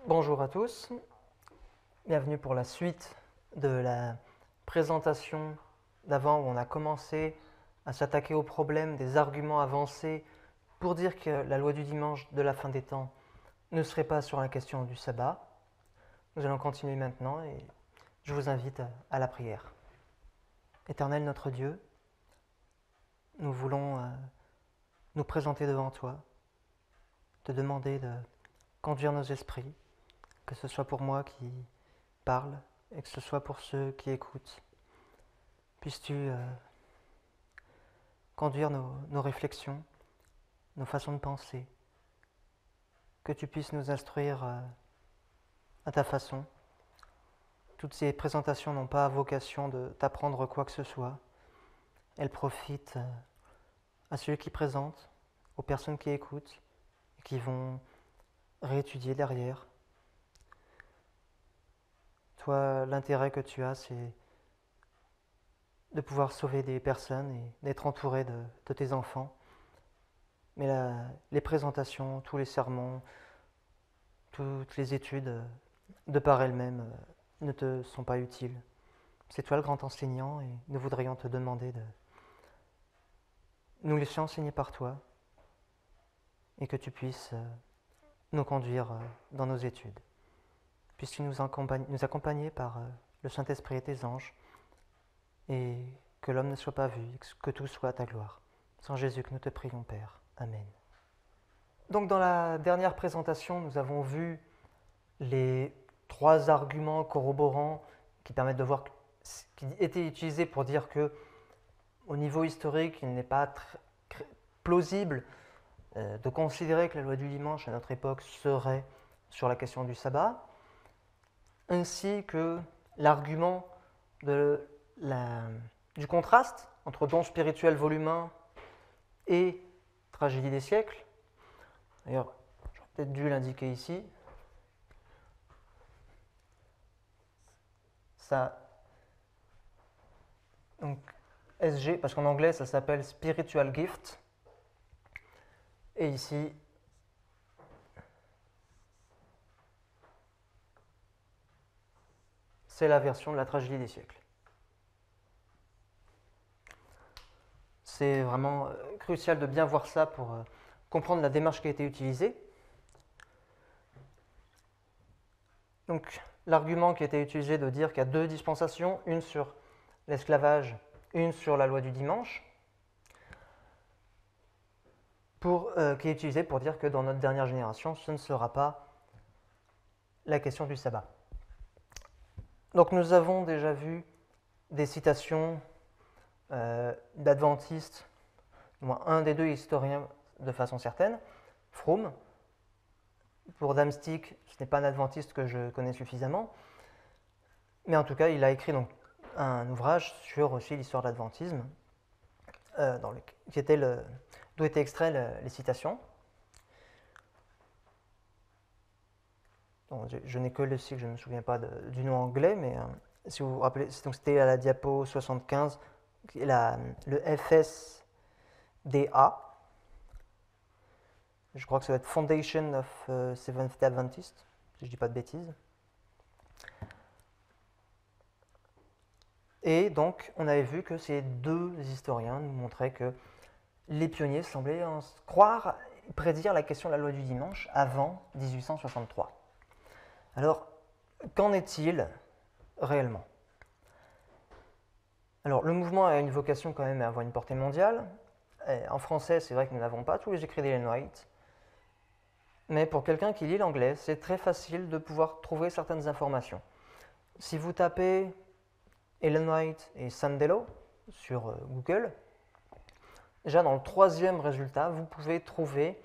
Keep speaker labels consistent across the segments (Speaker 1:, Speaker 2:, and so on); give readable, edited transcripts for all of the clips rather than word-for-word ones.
Speaker 1: Bonjour à tous, bienvenue pour la suite de la présentation d'avant où on a commencé à s'attaquer au problème des arguments avancés pour dire que la loi du dimanche de la fin des temps ne serait pas sur la question du sabbat. Nous allons continuer maintenant et je vous invite à la prière. Éternel notre Dieu, nous voulons nous présenter devant toi, te demander de conduire nos esprits, que ce soit pour moi qui parle et que ce soit pour ceux qui écoutent. Puisses-tu conduire nos réflexions, nos façons de penser, que tu puisses nous instruire à ta façon. Toutes ces présentations n'ont pas vocation de t'apprendre quoi que ce soit. Elles profitent à ceux qui présentent, aux personnes qui écoutent et qui vont réétudier derrière. Toi, l'intérêt que tu as, c'est de pouvoir sauver des personnes et d'être entouré de tes enfants. Mais les présentations, tous les sermons, toutes les études, de par elles-mêmes, ne te sont pas utiles. C'est toi le grand enseignant et nous voudrions te demander de nous laisser enseigner par toi et que tu puisses nous conduire dans nos études. Puisses-tu nous accompagner par le Saint-Esprit et tes anges et que l'homme ne soit pas vu, que tout soit à ta gloire. Sans Jésus que nous te prions, Père. Amen. Donc dans la dernière présentation, nous avons vu les 3 arguments corroborants qui permettent de voir qui étaient utilisés pour dire que au niveau historique, il n'est pas plausible de considérer que la loi du dimanche à notre époque serait sur la question du sabbat, ainsi que l'argument du contraste entre don spirituel volume 1 et tragédie des siècles. D'ailleurs, j'aurais peut-être dû l'indiquer ici. Ça, donc SG, parce qu'en anglais ça s'appelle Spiritual Gift. Et ici, c'est la version de la tragédie des siècles. C'est vraiment crucial de bien voir ça pour comprendre la démarche qui a été utilisée. Donc, l'argument qui a été utilisé de dire qu'il y a 2 dispensations, une sur l'esclavage, une sur la loi du dimanche, qui est utilisé pour dire que dans notre dernière génération, ce ne sera pas la question du sabbat. Donc nous avons déjà vu des citations d'adventistes, du moins un des 2 historiens de façon certaine, Fromm. Pour Damstick, ce n'est pas un adventiste que je connais suffisamment, mais en tout cas, il a écrit donc un ouvrage sur aussi l'histoire de l'adventisme, d'où étaient extraites les citations. Donc, je n'ai que le cycle, je ne me souviens pas du nom anglais, mais si vous vous rappelez, c'était à la diapo 75, le FSDA. Je crois que ça va être Foundation of Seventh-day Adventist, si je ne dis pas de bêtises. Et donc, on avait vu que ces 2 historiens nous montraient que les pionniers semblaient croire, prédire la question de la loi du dimanche avant 1863. Alors, qu'en est-il réellement? Alors, le mouvement a une vocation quand même à avoir une portée mondiale. En français, c'est vrai que nous n'avons pas tous les écrits d'Ellen White, mais pour quelqu'un qui lit l'anglais, c'est très facile de pouvoir trouver certaines informations. Si vous tapez Ellen White et Sandelo sur Google, déjà dans le 3e résultat, vous pouvez trouver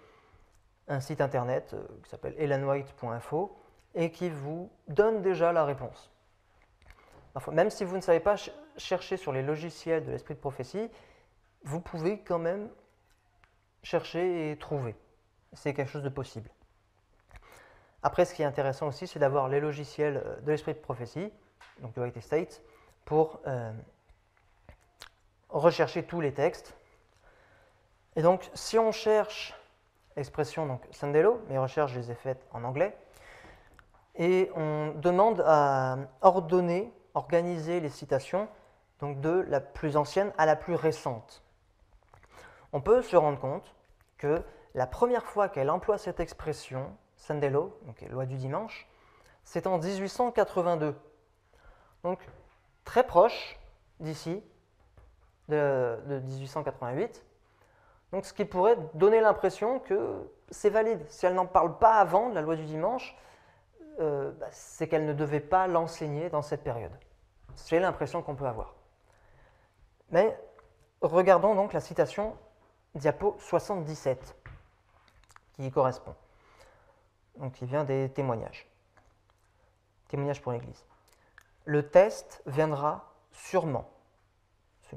Speaker 1: un site internet qui s'appelle ellenwhite.info et qui vous donne déjà la réponse. Enfin, même si vous ne savez pas chercher sur les logiciels de l'esprit de prophétie, vous pouvez quand même chercher et trouver. C'est quelque chose de possible. Après, ce qui est intéressant aussi, c'est d'avoir les logiciels de l'esprit de prophétie, donc de White Estate, pour rechercher tous les textes. Et donc, si on cherche l'expression donc Sandelo, mes recherches, je les ai faites en anglais, et on demande à ordonner, organiser les citations, donc de la plus ancienne à la plus récente. On peut se rendre compte que la première fois qu'elle emploie cette expression, Sandelo, donc loi du dimanche, c'est en 1882. Donc très proche d'ici, de 1888. Donc ce qui pourrait donner l'impression que c'est valide. Si elle n'en parle pas avant de la loi du dimanche, c'est qu'elle ne devait pas l'enseigner dans cette période. C'est l'impression qu'on peut avoir. Mais regardons donc la citation diapo 77 qui y correspond. Donc qui vient des témoignages. Témoignages pour l'Église. Le test viendra sûrement. Ce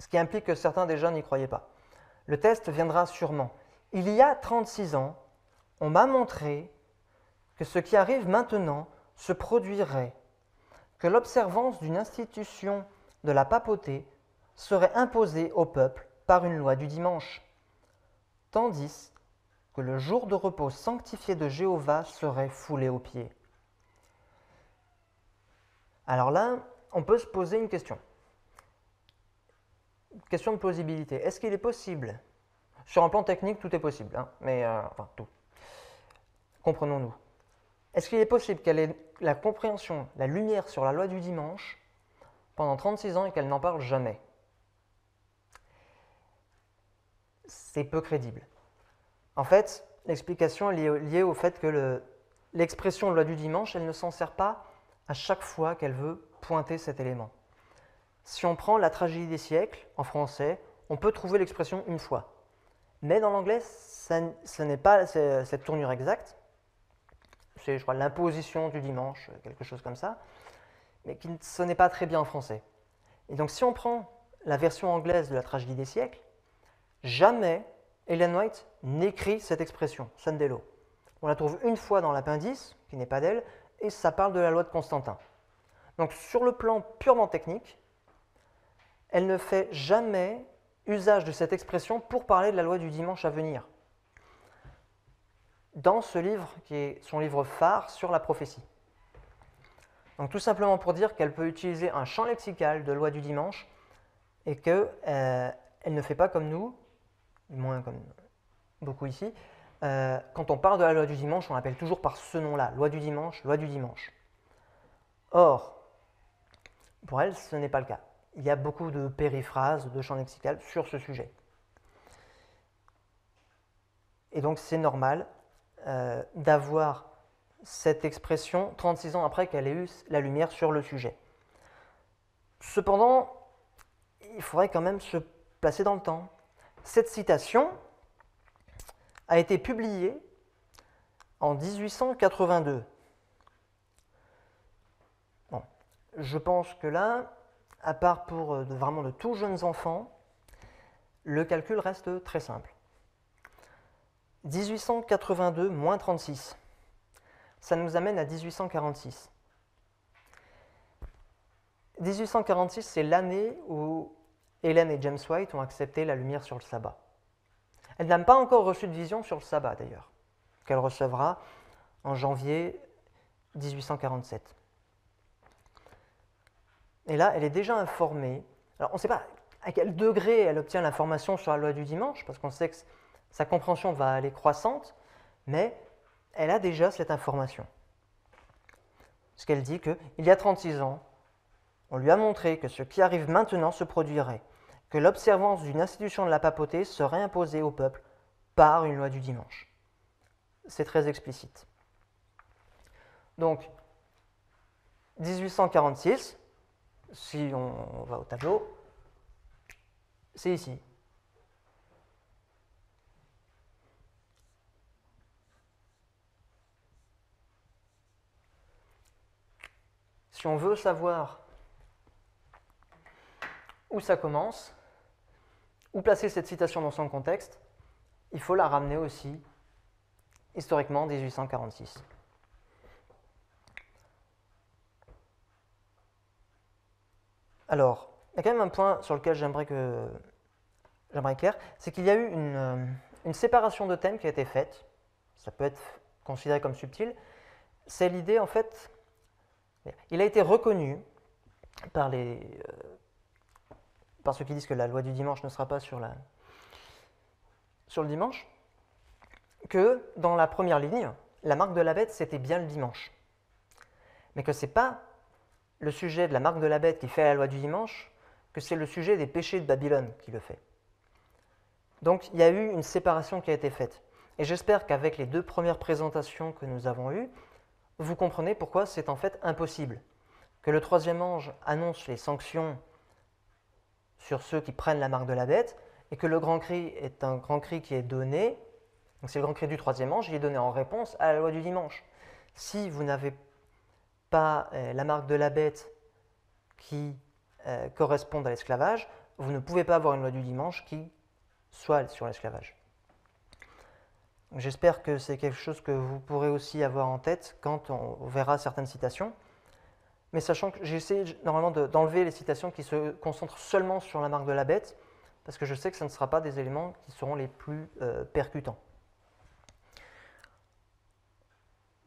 Speaker 1: qui implique que certains déjà n'y croyaient pas. Le test viendra sûrement. Il y a 36 ans, on m'a montré que ce qui arrive maintenant se produirait, que l'observance d'une institution de la papauté serait imposée au peuple par une loi du dimanche, tandis que le jour de repos sanctifié de Jéhovah serait foulé aux pieds. Alors là, on peut se poser une question. Question de plausibilité. Est-ce qu'il est possible, sur un plan technique, tout est possible, hein, mais enfin tout. Comprenons-nous. Est-ce qu'il est possible qu'elle ait la compréhension, la lumière sur la loi du dimanche pendant 36 ans et qu'elle n'en parle jamais? C'est peu crédible. En fait, l'explication est liée au fait que l'expression loi du dimanche, elle ne s'en sert pas à chaque fois qu'elle veut pointer cet élément. Si on prend la tragédie des siècles, en français, on peut trouver l'expression une fois. Mais dans l'anglais, ce n'est pas cette tournure exacte. C'est, je crois, l'imposition du dimanche, quelque chose comme ça. Mais ce n'est pas très bien en français. Et donc, si on prend la version anglaise de la tragédie des siècles, jamais Ellen White n'écrit cette expression, Sandelo. On la trouve une fois dans l'appendice, qui n'est pas d'elle, et ça parle de la loi de Constantin. Donc, sur le plan purement technique, elle ne fait jamais usage de cette expression pour parler de la loi du dimanche à venir. Dans ce livre, qui est son livre phare sur la prophétie. Donc tout simplement pour dire qu'elle peut utiliser un champ lexical de loi du dimanche et qu'elle ne fait pas comme nous, du moins comme beaucoup ici, quand on parle de la loi du dimanche, on l'appelle toujours par ce nom-là, loi du dimanche, loi du dimanche. Or, pour elle, ce n'est pas le cas. Il y a beaucoup de périphrases, de champs lexicaux sur ce sujet. Et donc c'est normal d'avoir cette expression 36 ans après qu'elle ait eu la lumière sur le sujet. Cependant, il faudrait quand même se placer dans le temps. Cette citation a été publiée en 1882. Bon, je pense que là, à part pour vraiment de tout jeunes enfants, le calcul reste très simple. 1882 moins 36, ça nous amène à 1846. 1846, c'est l'année où Ellen et James White ont accepté la lumière sur le sabbat. Elle n'a pas encore reçu de vision sur le sabbat d'ailleurs, qu'elle recevra en janvier 1847. Et là, elle est déjà informée. Alors, on ne sait pas à quel degré elle obtient l'information sur la loi du dimanche, parce qu'on sait que sa compréhension va aller croissante, mais elle a déjà cette information. Parce qu'elle dit qu'il y a 36 ans, on lui a montré que ce qui arrive maintenant se produirait, que l'observance d'une institution de la papauté serait imposée au peuple par une loi du dimanche. C'est très explicite. Donc, 1846, si on va au tableau, c'est ici. Si on veut savoir où ça commence, où placer cette citation dans son contexte, il faut la ramener aussi, historiquement, en 1846. Alors, il y a quand même un point sur lequel j'aimerais clair, c'est qu'il y a eu une séparation de thèmes qui a été faite, ça peut être considéré comme subtil, c'est l'idée, en fait, il a été reconnu par ceux qui disent que la loi du dimanche ne sera pas sur le dimanche, que dans la première ligne, la marque de la bête, c'était bien le dimanche. Mais que ce n'est pas le sujet de la marque de la bête qui fait la loi du dimanche, que c'est le sujet des péchés de Babylone qui le fait. Donc il y a eu une séparation qui a été faite. Et j'espère qu'avec les 2 premières présentations que nous avons eues, vous comprenez pourquoi c'est en fait impossible. Que le 3e ange annonce les sanctions sur ceux qui prennent la marque de la bête, et que le grand cri est un grand cri qui est donné, donc c'est le grand cri du 3e ange, il est donné en réponse à la loi du dimanche. Si vous n'avez pas la marque de la bête qui corresponde à l'esclavage, vous ne pouvez pas avoir une loi du dimanche qui soit sur l'esclavage. J'espère que c'est quelque chose que vous pourrez aussi avoir en tête quand on verra certaines citations. Mais sachant que j'essaie normalement d'enlever les citations qui se concentrent seulement sur la marque de la bête, parce que je sais que ce ne sera pas des éléments qui seront les plus percutants.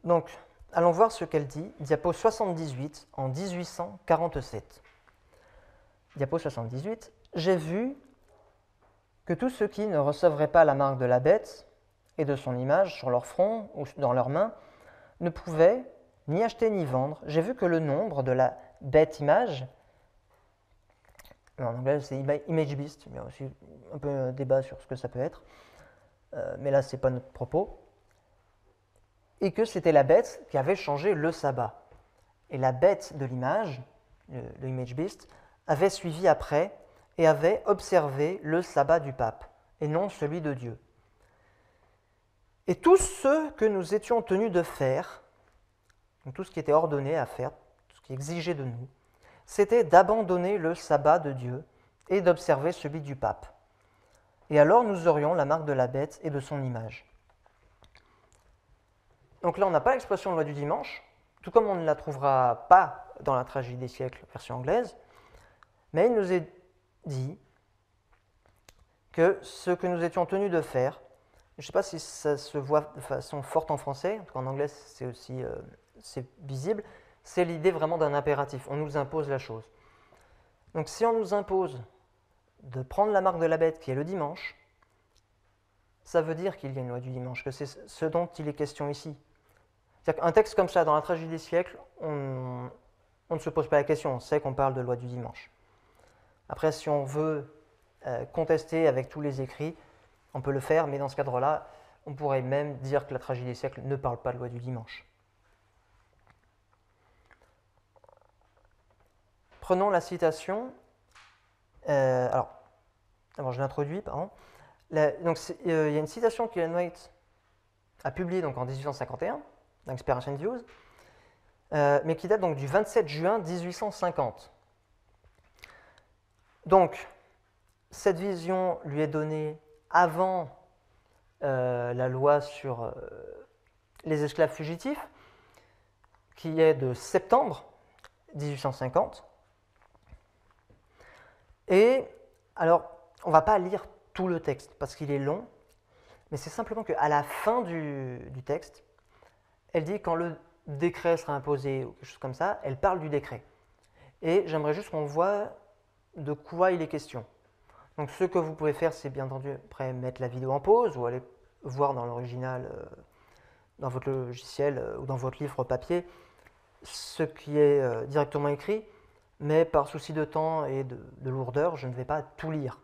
Speaker 1: Donc, allons voir ce qu'elle dit, diapo 78 en 1847. Diapo 78, j'ai vu que tous ceux qui ne recevraient pas la marque de la bête et de son image sur leur front ou dans leurs mains ne pouvaient ni acheter ni vendre. J'ai vu que le nombre de la bête image, en anglais c'est image beast, il y a aussi un peu un débat sur ce que ça peut être, mais là c'est pas notre propos, et que c'était la bête qui avait changé le sabbat. Et la bête de l'image, le image beast, avait suivi après et avait observé le sabbat du pape, et non celui de Dieu. Et tout ce que nous étions tenus de faire, donc tout ce qui était ordonné à faire, tout ce qui exigeait de nous, c'était d'abandonner le sabbat de Dieu et d'observer celui du pape. Et alors nous aurions la marque de la bête et de son image. Donc là, on n'a pas l'expression de loi du dimanche, tout comme on ne la trouvera pas dans la tragédie des siècles, version anglaise, mais il nous est dit que ce que nous étions tenus de faire, je ne sais pas si ça se voit de façon forte en français, en tout cas en anglais c'est aussi c'est visible, c'est l'idée vraiment d'un impératif, on nous impose la chose. Donc si on nous impose de prendre la marque de la bête qui est le dimanche, ça veut dire qu'il y a une loi du dimanche, que c'est ce dont il est question ici. C'est-à-dire qu'un texte comme ça, dans la tragédie des siècles, on ne se pose pas la question, on sait qu'on parle de loi du dimanche. Après, si on veut contester avec tous les écrits, on peut le faire, mais dans ce cadre-là, on pourrait même dire que la tragédie des siècles ne parle pas de loi du dimanche. Prenons la citation. Alors, je l'introduis, pardon. Il y a une citation qu'Ellen White a publiée donc, en 1851, dans Experience and Views, mais qui date donc du 27 juin 1850. Donc, cette vision lui est donnée avant la loi sur les esclaves fugitifs, qui est de septembre 1850. Et alors, on ne va pas lire tout le texte parce qu'il est long, mais c'est simplement qu'à la fin du texte, elle dit quand le décret sera imposé ou quelque chose comme ça, elle parle du décret. Et j'aimerais juste qu'on voit de quoi il est question. Donc ce que vous pouvez faire, c'est bien entendu après mettre la vidéo en pause ou aller voir dans l'original, dans votre logiciel ou dans votre livre papier, ce qui est directement écrit, mais par souci de temps et de lourdeur, je ne vais pas tout lire.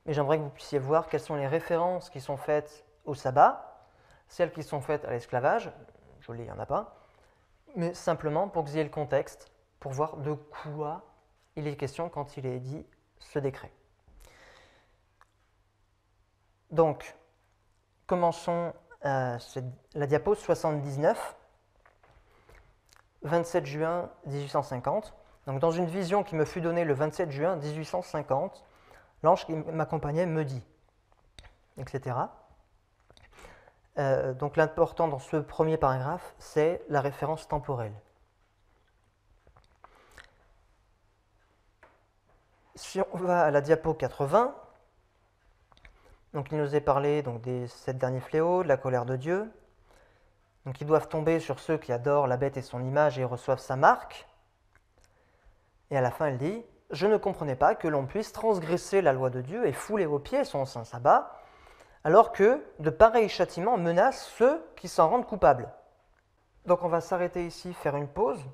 Speaker 1: Mais j'aimerais que vous puissiez voir quelles sont les références qui sont faites au sabbat, celles qui sont faites à l'esclavage, joli, il n'y en a pas, mais simplement pour que vous ayez le contexte, pour voir de quoi il est question quand il est dit ce décret. Donc, commençons la diapo 79, 27 juin 1850. Donc, dans une vision qui me fut donnée le 27 juin 1850, l'ange qui m'accompagnait me dit, etc. Donc, l'important dans ce premier paragraphe, c'est la référence temporelle. Si on va à la diapo 80, donc il nous est parlé donc, des 7 derniers fléaux, de la colère de Dieu. Donc ils doivent tomber sur ceux qui adorent la bête et son image et reçoivent sa marque. Et à la fin, elle dit, je ne comprenais pas que l'on puisse transgresser la loi de Dieu et fouler aux pieds son saint sabbat, alors que de pareils châtiments menacent ceux qui s'en rendent coupables. Donc on va s'arrêter ici, faire une pause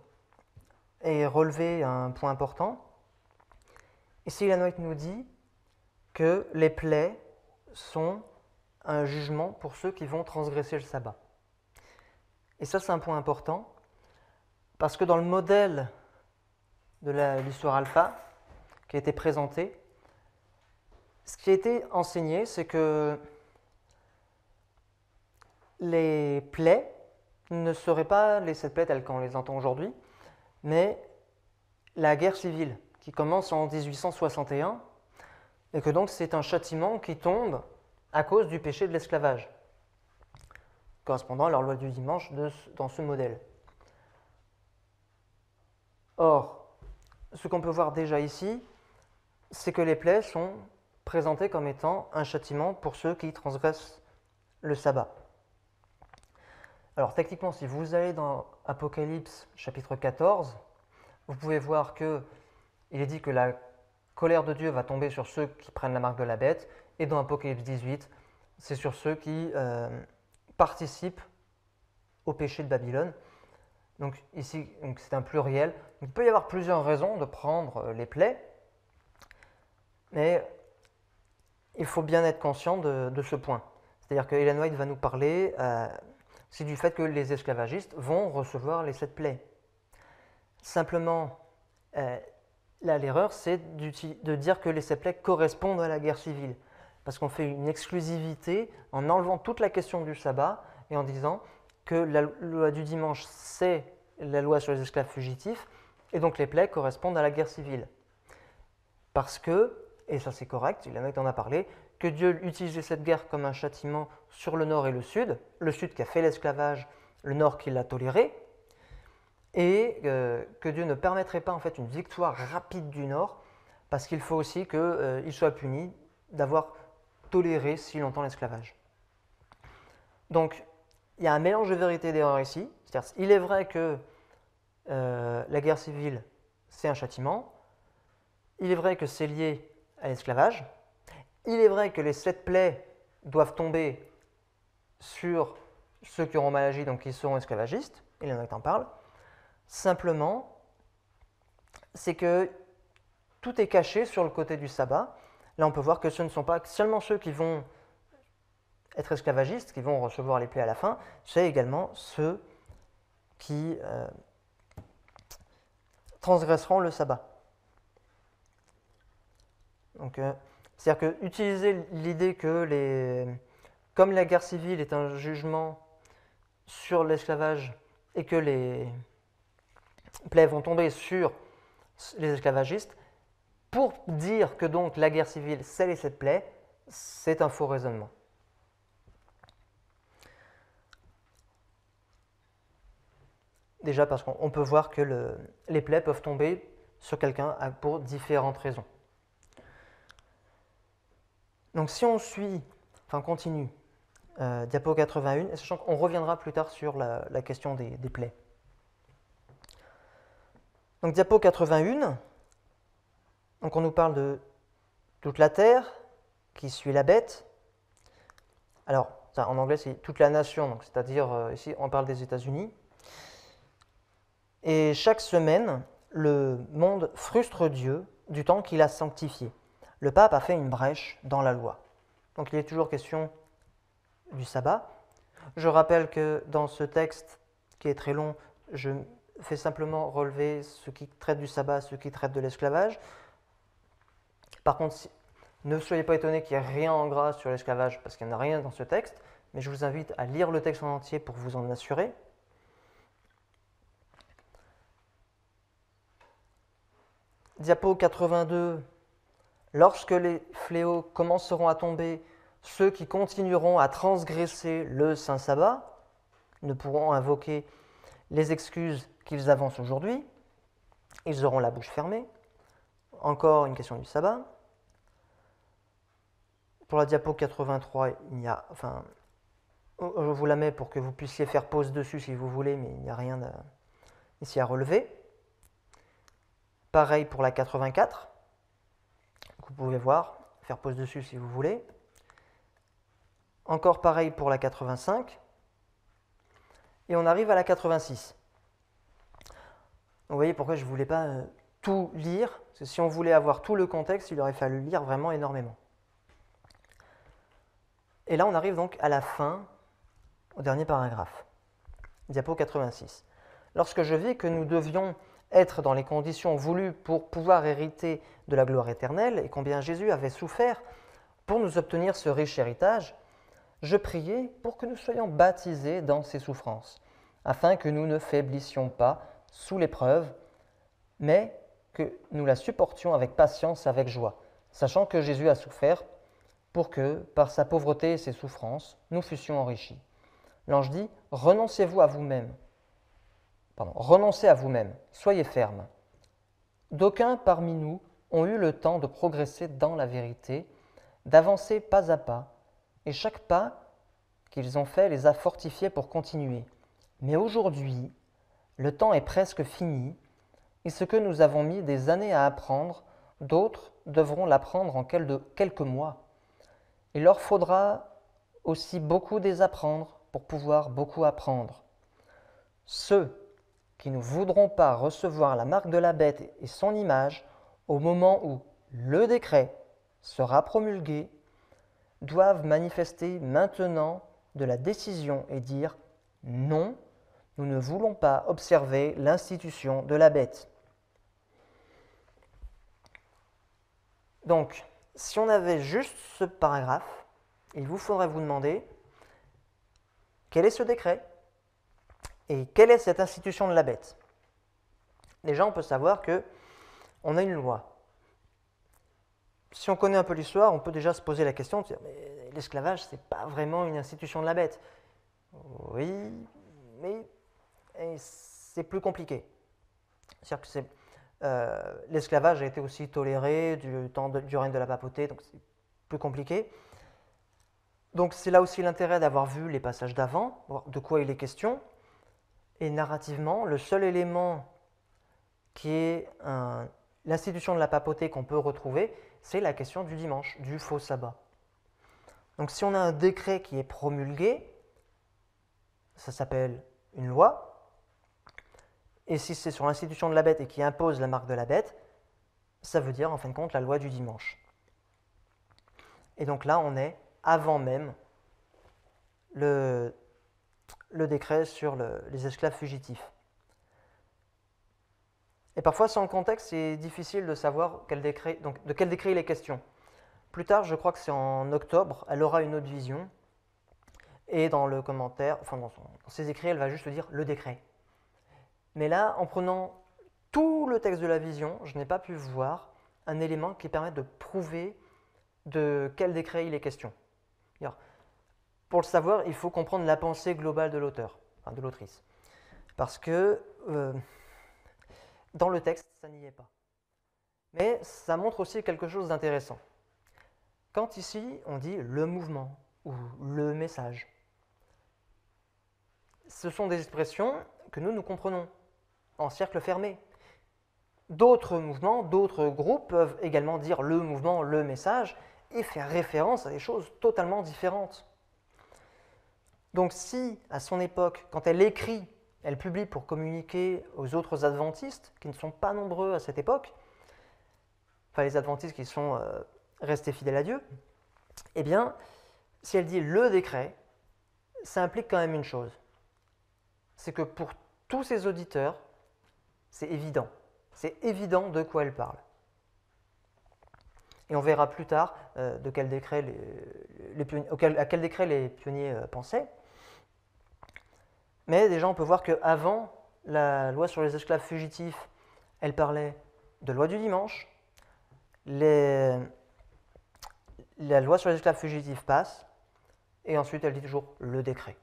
Speaker 1: et relever un point important. Ici, Ellen White nous dit que les plaies sont un jugement pour ceux qui vont transgresser le sabbat. Et ça, c'est un point important, parce que dans le modèle de l'histoire alpha qui a été présenté, ce qui a été enseigné, c'est que les plaies ne seraient pas les 7 plaies telles qu'on les entend aujourd'hui, mais la guerre civile qui commence en 1861, et que donc c'est un châtiment qui tombe à cause du péché de l'esclavage, correspondant à leur loi du dimanche dans ce modèle. Or, ce qu'on peut voir déjà ici, c'est que les plaies sont présentées comme étant un châtiment pour ceux qui transgressent le sabbat. Alors techniquement, si vous allez dans Apocalypse chapitre 14, vous pouvez voir qu'il est dit que la colère de Dieu va tomber sur ceux qui prennent la marque de la bête, et dans Apocalypse 18, c'est sur ceux qui participent au péché de Babylone. Donc ici, c'est un pluriel. Il peut y avoir plusieurs raisons de prendre les plaies, mais il faut bien être conscient de ce point. C'est-à-dire que Ellen White va nous parler c'est du fait que les esclavagistes vont recevoir les 7 plaies. Simplement, là, l'erreur, c'est de dire que les 7 plaies correspondent à la guerre civile, parce qu'on fait une exclusivité en enlevant toute la question du sabbat et en disant que la loi du dimanche, c'est la loi sur les esclaves fugitifs, et donc les plaies correspondent à la guerre civile. Parce que, et ça c'est correct, il en a parlé, que Dieu utilisait cette guerre comme un châtiment sur le nord et le sud qui a fait l'esclavage, le nord qui l'a toléré, et que Dieu ne permettrait pas en fait une victoire rapide du nord, parce qu'il faut aussi qu'il soit puni d'avoir toléré si longtemps l'esclavage. Donc, il y a un mélange de vérité et d'erreur ici. C'est-à-dire, il est vrai que la guerre civile, c'est un châtiment. Il est vrai que c'est lié à l'esclavage. Il est vrai que les 7 plaies doivent tomber sur ceux qui auront mal agi, donc qui seront esclavagistes. Il en a qui en parle. Simplement, c'est que tout est caché sur le côté du sabbat. Là, on peut voir que ce ne sont pas seulement ceux qui vont être esclavagistes, qui vont recevoir les plaies à la fin, c'est également ceux qui transgresseront le sabbat. Donc, c'est-à-dire que utiliser l'idée que comme la guerre civile est un jugement sur l'esclavage et que les plaies vont tomber sur les esclavagistes, pour dire que donc la guerre civile, c'est les 7 plaies, c'est un faux raisonnement. Déjà parce qu'on peut voir que les plaies peuvent tomber sur quelqu'un pour différentes raisons. Donc si on continue, diapo 81, et sachant qu'on reviendra plus tard sur la question des plaies. Donc diapo 81, donc on nous parle de toute la terre qui suit la bête. Alors, ça, en anglais, c'est toute la nation, donc c'est-à-dire, ici, on parle des États-Unis. Et chaque semaine, le monde frustre Dieu du temps qu'il a sanctifié. Le pape a fait une brèche dans la loi. Donc il est toujours question du sabbat. Je rappelle que dans ce texte, qui est très long, je fais simplement relever ce qui traite du sabbat, ce qui traite de l'esclavage. Par contre, ne soyez pas étonnés qu'il n'y ait rien en gras sur l'esclavage, parce qu'il n'y en a rien dans ce texte, mais je vous invite à lire le texte en entier pour vous en assurer. Diapo 82, lorsque les fléaux commenceront à tomber, ceux qui continueront à transgresser le saint sabbat ne pourront invoquer les excuses qu'ils avancent aujourd'hui, ils auront la bouche fermée. Encore une question du sabbat. Pour la diapo 83, Je vous la mets pour que vous puissiez faire pause dessus si vous voulez, mais il n'y a rien ici à relever. Pareil pour la 84. Vous pouvez voir, faire pause dessus si vous voulez. Encore pareil pour la 85. Et on arrive à la 86. Vous voyez pourquoi je ne voulais pas tout lire. Parce que si on voulait avoir tout le contexte, il aurait fallu lire vraiment énormément. Et là, on arrive donc à la fin, au dernier paragraphe. Diapo 86. Lorsque je vis que nous devions être dans les conditions voulues pour pouvoir hériter de la gloire éternelle, et combien Jésus avait souffert pour nous obtenir ce riche héritage, je priais pour que nous soyons baptisés dans ses souffrances, afin que nous ne faiblissions pas sous l'épreuve, mais que nous la supportions avec patience et avec joie, sachant que Jésus a souffert pour que, par sa pauvreté et ses souffrances, nous fussions enrichis. L'ange dit, renoncez à vous-même, soyez fermes. D'aucuns parmi nous ont eu le temps de progresser dans la vérité, d'avancer pas à pas, et chaque pas qu'ils ont fait les a fortifiés pour continuer. Mais aujourd'hui, le temps est presque fini, et ce que nous avons mis des années à apprendre, d'autres devront l'apprendre en quelques mois. Il leur faudra aussi beaucoup désapprendre pour pouvoir beaucoup apprendre. Ceux qui ne voudront pas recevoir la marque de la bête et son image au moment où le décret sera promulgué, doivent manifester maintenant de la décision et dire « Non, nous ne voulons pas observer l'institution de la bête ». Donc, si on avait juste ce paragraphe, il vous faudrait vous demander quel est ce décret et quelle est cette institution de la bête. Déjà, on peut savoir qu'on a une loi. Si on connaît un peu l'histoire, on peut déjà se poser la question de dire mais l'esclavage, ce n'est pas vraiment une institution de la bête. Oui, mais c'est plus compliqué. C'est-à-dire que l'esclavage a été aussi toléré du règne de la papauté, donc c'est plus compliqué. Donc c'est là aussi l'intérêt d'avoir vu les passages d'avant, voir de quoi il est question. Et narrativement, le seul élément qui est l'institution de la papauté qu'on peut retrouver, c'est la question du dimanche, du faux sabbat. Donc si on a un décret qui est promulgué, ça s'appelle une loi. Et si c'est sur l'institution de la bête et qui impose la marque de la bête, ça veut dire en fin de compte la loi du dimanche. Et donc là, on est avant même le décret sur les esclaves fugitifs. Et parfois, sans le contexte, c'est difficile de savoir de quel décret il est question. Plus tard, je crois que c'est en octobre, elle aura une autre vision. Et dans le commentaire, dans ses écrits, elle va juste dire le décret. Mais là, en prenant tout le texte de la vision, je n'ai pas pu voir un élément qui permette de prouver de quel décret il est question. Alors, pour le savoir, il faut comprendre la pensée globale de l'auteur, de l'autrice. Parce que dans le texte, ça n'y est pas. Mais ça montre aussi quelque chose d'intéressant. Quand ici, on dit le mouvement ou le message, ce sont des expressions que nous comprenons en cercle fermé. D'autres mouvements, d'autres groupes peuvent également dire le mouvement, le message et faire référence à des choses totalement différentes. Donc si, à son époque, quand elle écrit, elle publie pour communiquer aux autres adventistes, qui ne sont pas nombreux à cette époque, enfin les adventistes qui sont restés fidèles à Dieu, eh bien, si elle dit le décret, ça implique quand même une chose. C'est que pour tous ses auditeurs, c'est évident. C'est évident de quoi elle parle. Et on verra plus tard à quel décret les pionniers pensaient. Mais déjà, on peut voir qu'avant la loi sur les esclaves fugitifs, elle parlait de loi du dimanche. La loi sur les esclaves fugitifs passe, et ensuite elle dit toujours le décret.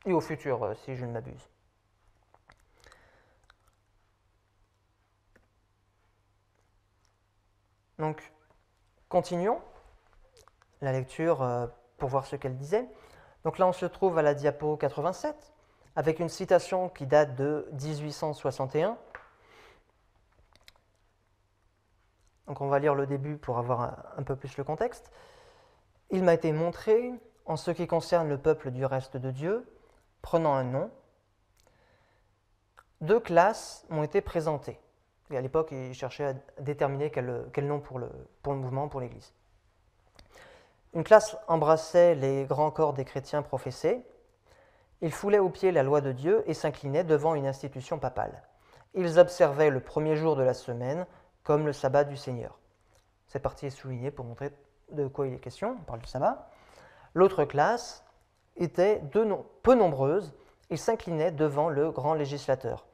Speaker 1: Et au futur, si je ne m'abuse. Donc, continuons la lecture pour voir ce qu'elle disait. Donc là, on se trouve à la diapo 87, avec une citation qui date de 1861. Donc on va lire le début pour avoir un peu plus le contexte. « Il m'a été montré, en ce qui concerne le peuple du reste de Dieu, prenant un nom, 2 classes m'ont été présentées. » Et à l'époque, il cherchait à déterminer quel nom pour le mouvement, pour l'Église. Une classe embrassait les grands corps des chrétiens professés. Ils foulaient aux pieds la loi de Dieu et s'inclinaient devant une institution papale. Ils observaient le premier jour de la semaine comme le sabbat du Seigneur. Cette partie est soulignée pour montrer de quoi il est question. On parle du sabbat. L'autre classe était peu nombreuse. Ils s'inclinaient devant le grand législateur.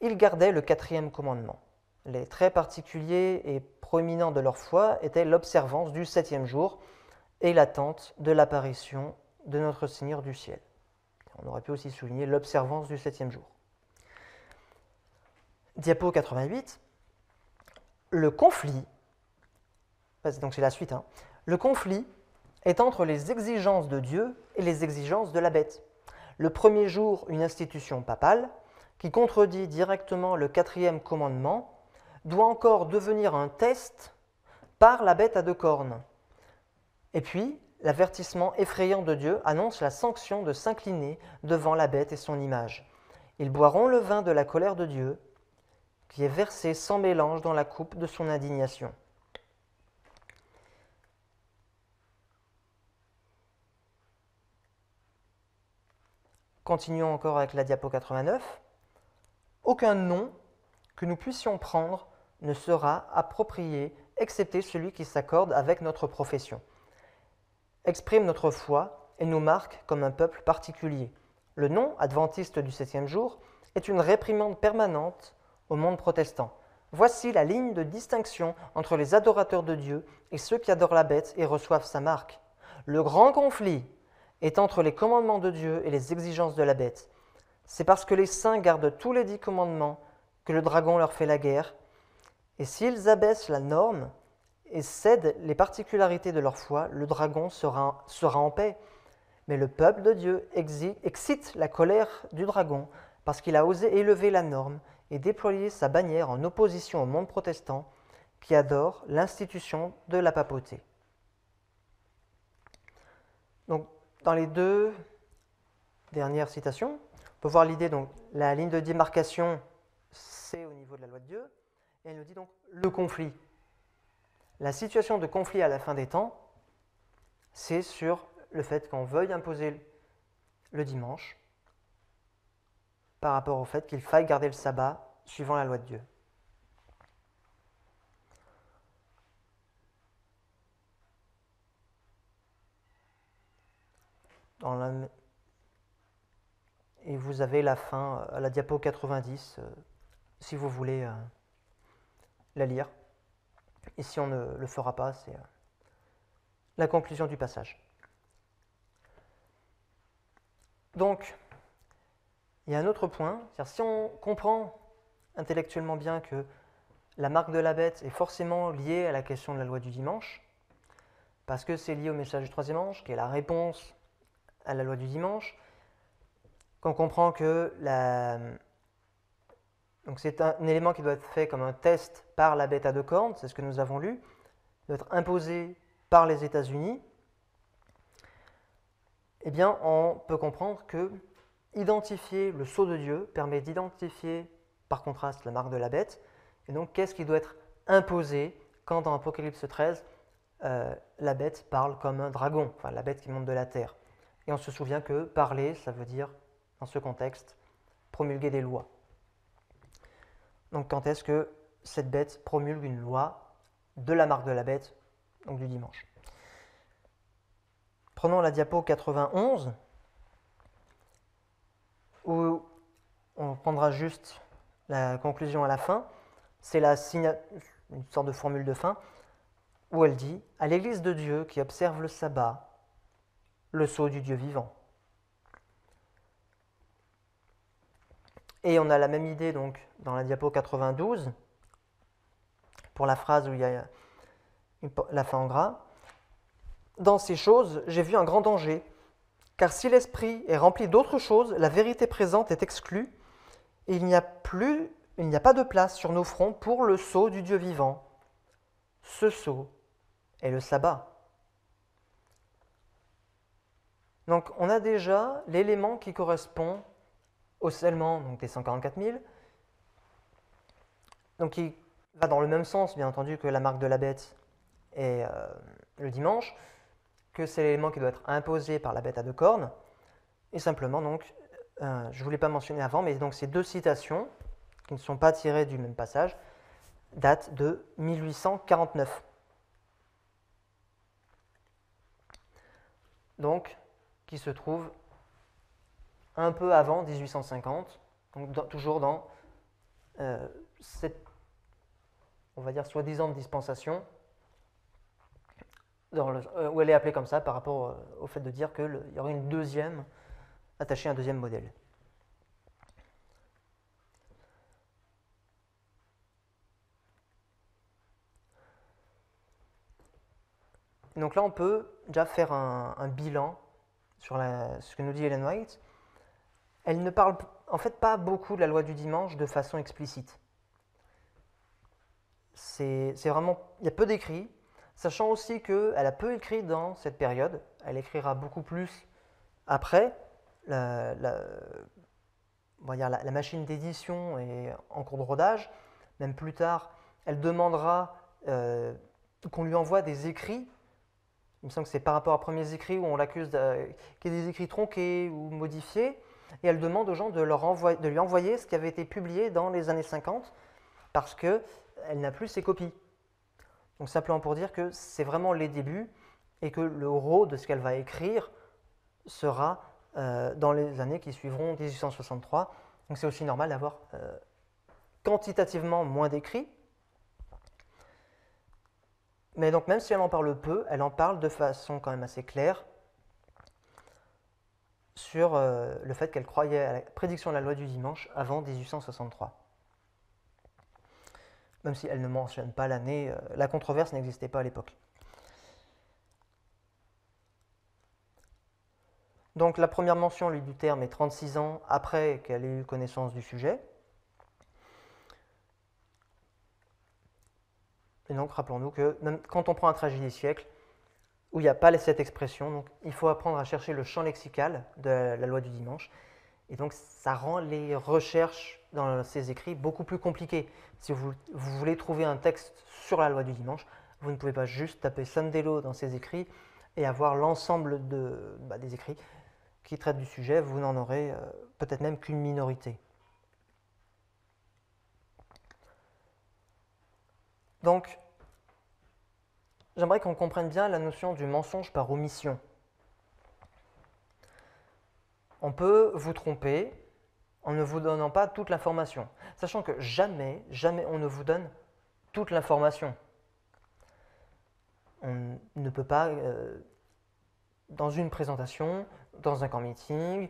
Speaker 1: Ils gardaient le 4e commandement. Les traits particuliers et proéminents de leur foi étaient l'observance du 7e jour et l'attente de l'apparition de notre Seigneur du ciel. On aurait pu aussi souligner l'observance du 7e jour. Diapo 88. Le conflit, donc c'est la suite, le conflit est entre les exigences de Dieu et les exigences de la bête. Le premier jour, une institution papale, qui contredit directement le 4e commandement, doit encore devenir un test par la bête à 2 cornes. Et puis, l'avertissement effrayant de Dieu annonce la sanction de s'incliner devant la bête et son image. Ils boiront le vin de la colère de Dieu, qui est versé sans mélange dans la coupe de son indignation. Continuons encore avec la diapo 89. Aucun nom que nous puissions prendre ne sera approprié, excepté celui qui s'accorde avec notre profession, exprime notre foi et nous marque comme un peuple particulier. Le nom adventiste du 7e jour est une réprimande permanente au monde protestant. Voici la ligne de distinction entre les adorateurs de Dieu et ceux qui adorent la bête et reçoivent sa marque. Le grand conflit est entre les commandements de Dieu et les exigences de la bête. C'est parce que les saints gardent tous les 10 commandements que le dragon leur fait la guerre, et s'ils abaissent la norme et cèdent les particularités de leur foi, le dragon sera en paix. Mais le peuple de Dieu excite la colère du dragon parce qu'il a osé élever la norme et déployer sa bannière en opposition au monde protestant qui adore l'institution de la papauté. Donc, dans les 2 dernières citations, on peut voir l'idée, donc la ligne de démarcation, c'est au niveau de la loi de Dieu, et elle nous dit donc le conflit. La situation de conflit à la fin des temps, c'est sur le fait qu'on veuille imposer le dimanche par rapport au fait qu'il faille garder le sabbat suivant la loi de Dieu. Et vous avez la fin à la diapo 90, si vous voulez la lire. Ici, on ne le fera pas, c'est la conclusion du passage. Donc, il y a un autre point, c'est-à-dire si on comprend intellectuellement bien que la marque de la bête est forcément liée à la question de la loi du dimanche, parce que c'est lié au message du 3e ange, qui est la réponse à la loi du dimanche, qu'on comprend que donc c'est un élément qui doit être fait comme un test par la bête à 2 cornes, c'est ce que nous avons lu, doit être imposé par les États-Unis, eh bien on peut comprendre que identifier le sceau de Dieu permet d'identifier par contraste la marque de la bête, et donc qu'est-ce qui doit être imposé quand dans Apocalypse 13, la bête parle comme un dragon, enfin la bête qui monte de la terre. Et on se souvient que parler, ça veut dire, dans ce contexte, promulguer des lois. Donc quand est-ce que cette bête promulgue une loi de la marque de la bête, donc du dimanche. Prenons la diapo 91, où on prendra juste la conclusion à la fin. C'est une sorte de formule de fin, où elle dit « À l'Église de Dieu qui observe le sabbat, le sceau du Dieu vivant ». Et on a la même idée donc dans la diapo 92, pour la phrase où il y a la fin en gras. « Dans ces choses, j'ai vu un grand danger. Car si l'esprit est rempli d'autre chose, la vérité présente est exclue, et il n'y a pas de place sur nos fronts pour le sceau du Dieu vivant. Ce sceau est le sabbat. Donc on a déjà l'élément qui correspond au scellement donc des 144 000, donc qui va dans le même sens bien entendu que la marque de la bête et le dimanche, que c'est l'élément qui doit être imposé par la bête à deux cornes, et simplement donc, je ne voulais pas mentionner avant, mais donc ces deux citations, qui ne sont pas tirées du même passage, datent de 1849. Donc, qui se trouve un peu avant 1850, donc toujours dans cette, on va dire, soi-disant dispensation, où elle est appelée comme ça par rapport au fait de dire qu'il y aurait une deuxième, attachée à un deuxième modèle. Donc là, on peut déjà faire un bilan sur ce que nous dit Ellen White. Elle ne parle en fait pas beaucoup de la loi du dimanche de façon explicite. C'est vraiment, il y a peu d'écrits, sachant aussi qu'elle a peu écrit dans cette période. Elle écrira beaucoup plus après. On va dire la machine d'édition est en cours de rodage. Même plus tard, elle demandera qu'on lui envoie des écrits. Il me semble que c'est par rapport aux premiers écrits où on l'accuse qu'il y ait des écrits tronqués ou modifiés. Et elle demande aux gens de lui envoyer ce qui avait été publié dans les années 50 parce qu'elle n'a plus ses copies. Donc simplement pour dire que c'est vraiment les débuts et que le gros de ce qu'elle va écrire sera dans les années qui suivront 1863. Donc c'est aussi normal d'avoir quantitativement moins d'écrits. Mais donc même si elle en parle peu, elle en parle de façon quand même assez claire sur le fait qu'elle croyait à la prédiction de la loi du dimanche avant 1863. Même si elle ne mentionne pas l'année, la controverse n'existait pas à l'époque. Donc la première mention lui, du terme est 36 ans après qu'elle ait eu connaissance du sujet. Et donc rappelons-nous que même quand on prend un trajet des siècles, où il n'y a pas cette expression, donc il faut apprendre à chercher le champ lexical de la loi du dimanche. Et donc ça rend les recherches dans ces écrits beaucoup plus compliquées. Si vous voulez trouver un texte sur la loi du dimanche, vous ne pouvez pas juste taper Sunday Law dans ces écrits et avoir l'ensemble des écrits qui traitent du sujet. Vous n'en aurez peut-être même qu'une minorité. Donc, j'aimerais qu'on comprenne bien la notion du mensonge par omission. On peut vous tromper en ne vous donnant pas toute l'information, sachant que jamais on ne vous donne toute l'information. On ne peut pas, dans une présentation, dans un camp meeting,